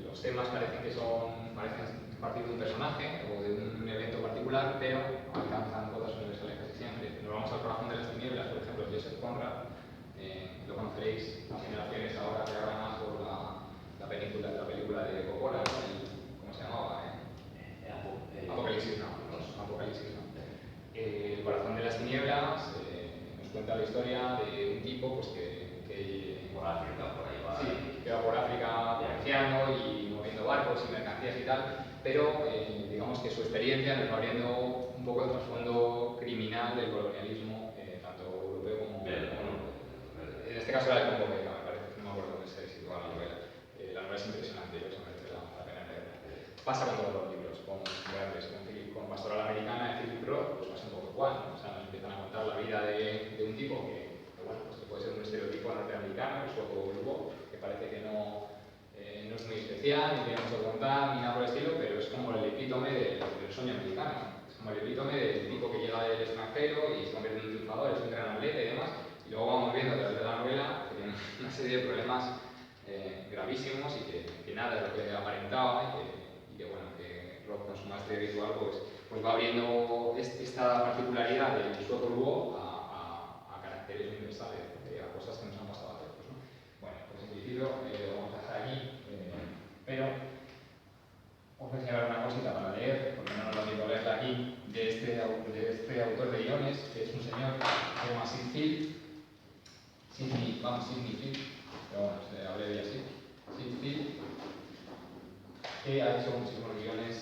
Los temas parecen partir de un personaje o de un evento particular, pero alcanzan todas sus universales casi siempre. Nos vamos al Corazón de las Tinieblas, por ejemplo, de Joseph Conrad, lo conoceréis, las generaciones ahora que hablan más por la película de Coppola, ¿no? ¿Cómo se llamaba? Apocalipsis, no. El Corazón de las Tinieblas nos cuenta la historia de un tipo pues, que Por África, por ahí va. Sí, que va por África viajando y moviendo barcos y mercancías y tal, pero digamos que su experiencia nos va abriendo un poco el trasfondo criminal del colonialismo, tanto europeo como en este caso era de Congo Belga, me parece, no me acuerdo dónde se sitúa la novela. La novela es impresionante, eso merece la pena leerla. Pasa con todos los libros, con Pastoral Americana de Philip Roth, pues pasa un poco igual, ¿no? O sea, nos empiezan a contar la vida de un tipo que bueno, pues que puede ser un estereotipo norteamericano, el sueco grupo, que parece que no es muy especial, ni tiene mucho que contar, ni nada por el estilo, pero es como el epítome del sueño americano. Es como el epítome del tipo que llega del extranjero y se convierte en un triunfador, es un gran atleta y demás. Y luego vamos viendo a través de la novela que tiene una serie de problemas gravísimos y que nada de lo que aparentaba y que bueno, que Roth con su maestría visual pues va abriendo esta particularidad del sueco lugo a caracteres universales, a cosas que nos han pasado a todos, ¿no? Bueno, pues en principio lo vamos a dejar aquí, pero os voy a enseñar una cosita para leer, porque no nos lo digo leerla aquí, de este autor de guiones, que es un señor que se llama Sidney Field, pero bueno, se abrevi así, Sidney Field, que ha hecho muchísimos guiones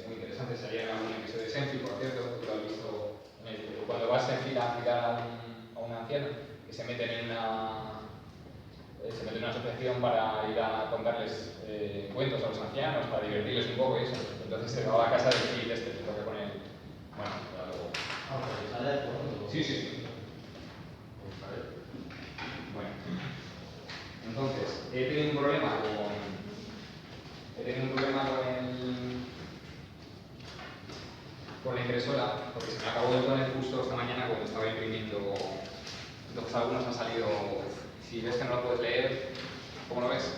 muy interesantes. Salía en algún episodio de Seinfeld, por cierto, que lo he visto cuando va a Seinfeld a citar a un anciano, que se meten en una asociación para ir a contarles cuentos a los ancianos, para divertirles un poco y eso. Entonces se va a la casa de Phil, se toca con él. Bueno, ya luego. Sí. Bueno. Entonces, he tenido un problema con la impresora, porque se me acabó el toner justo esta mañana cuando estaba imprimiendo. Entonces algunos han salido. Si ves que no lo puedes leer, ¿cómo lo ves?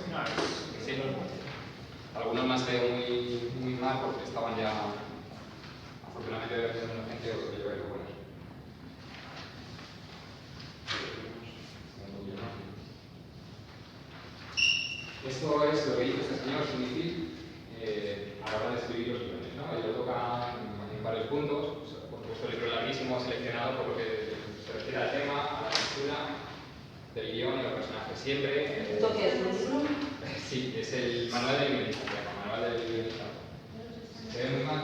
Sí. Algunos me han salido muy mal porque estaban ya, afortunadamente, haciendo una gente o que yo veo bueno. Esto es lo que hizo este señor Sidney a la hora de escribir los guiones, ¿no? Él lo toca en varios puntos, por supuesto el libro larguísimo seleccionado por lo que se refiere al tema, a la estructura del guión y los personajes. Siempre. ¿Esto qué es? ¿Un libro? Sí, es el manual del guionista, el manual del guionista. ¿Se ve muy mal?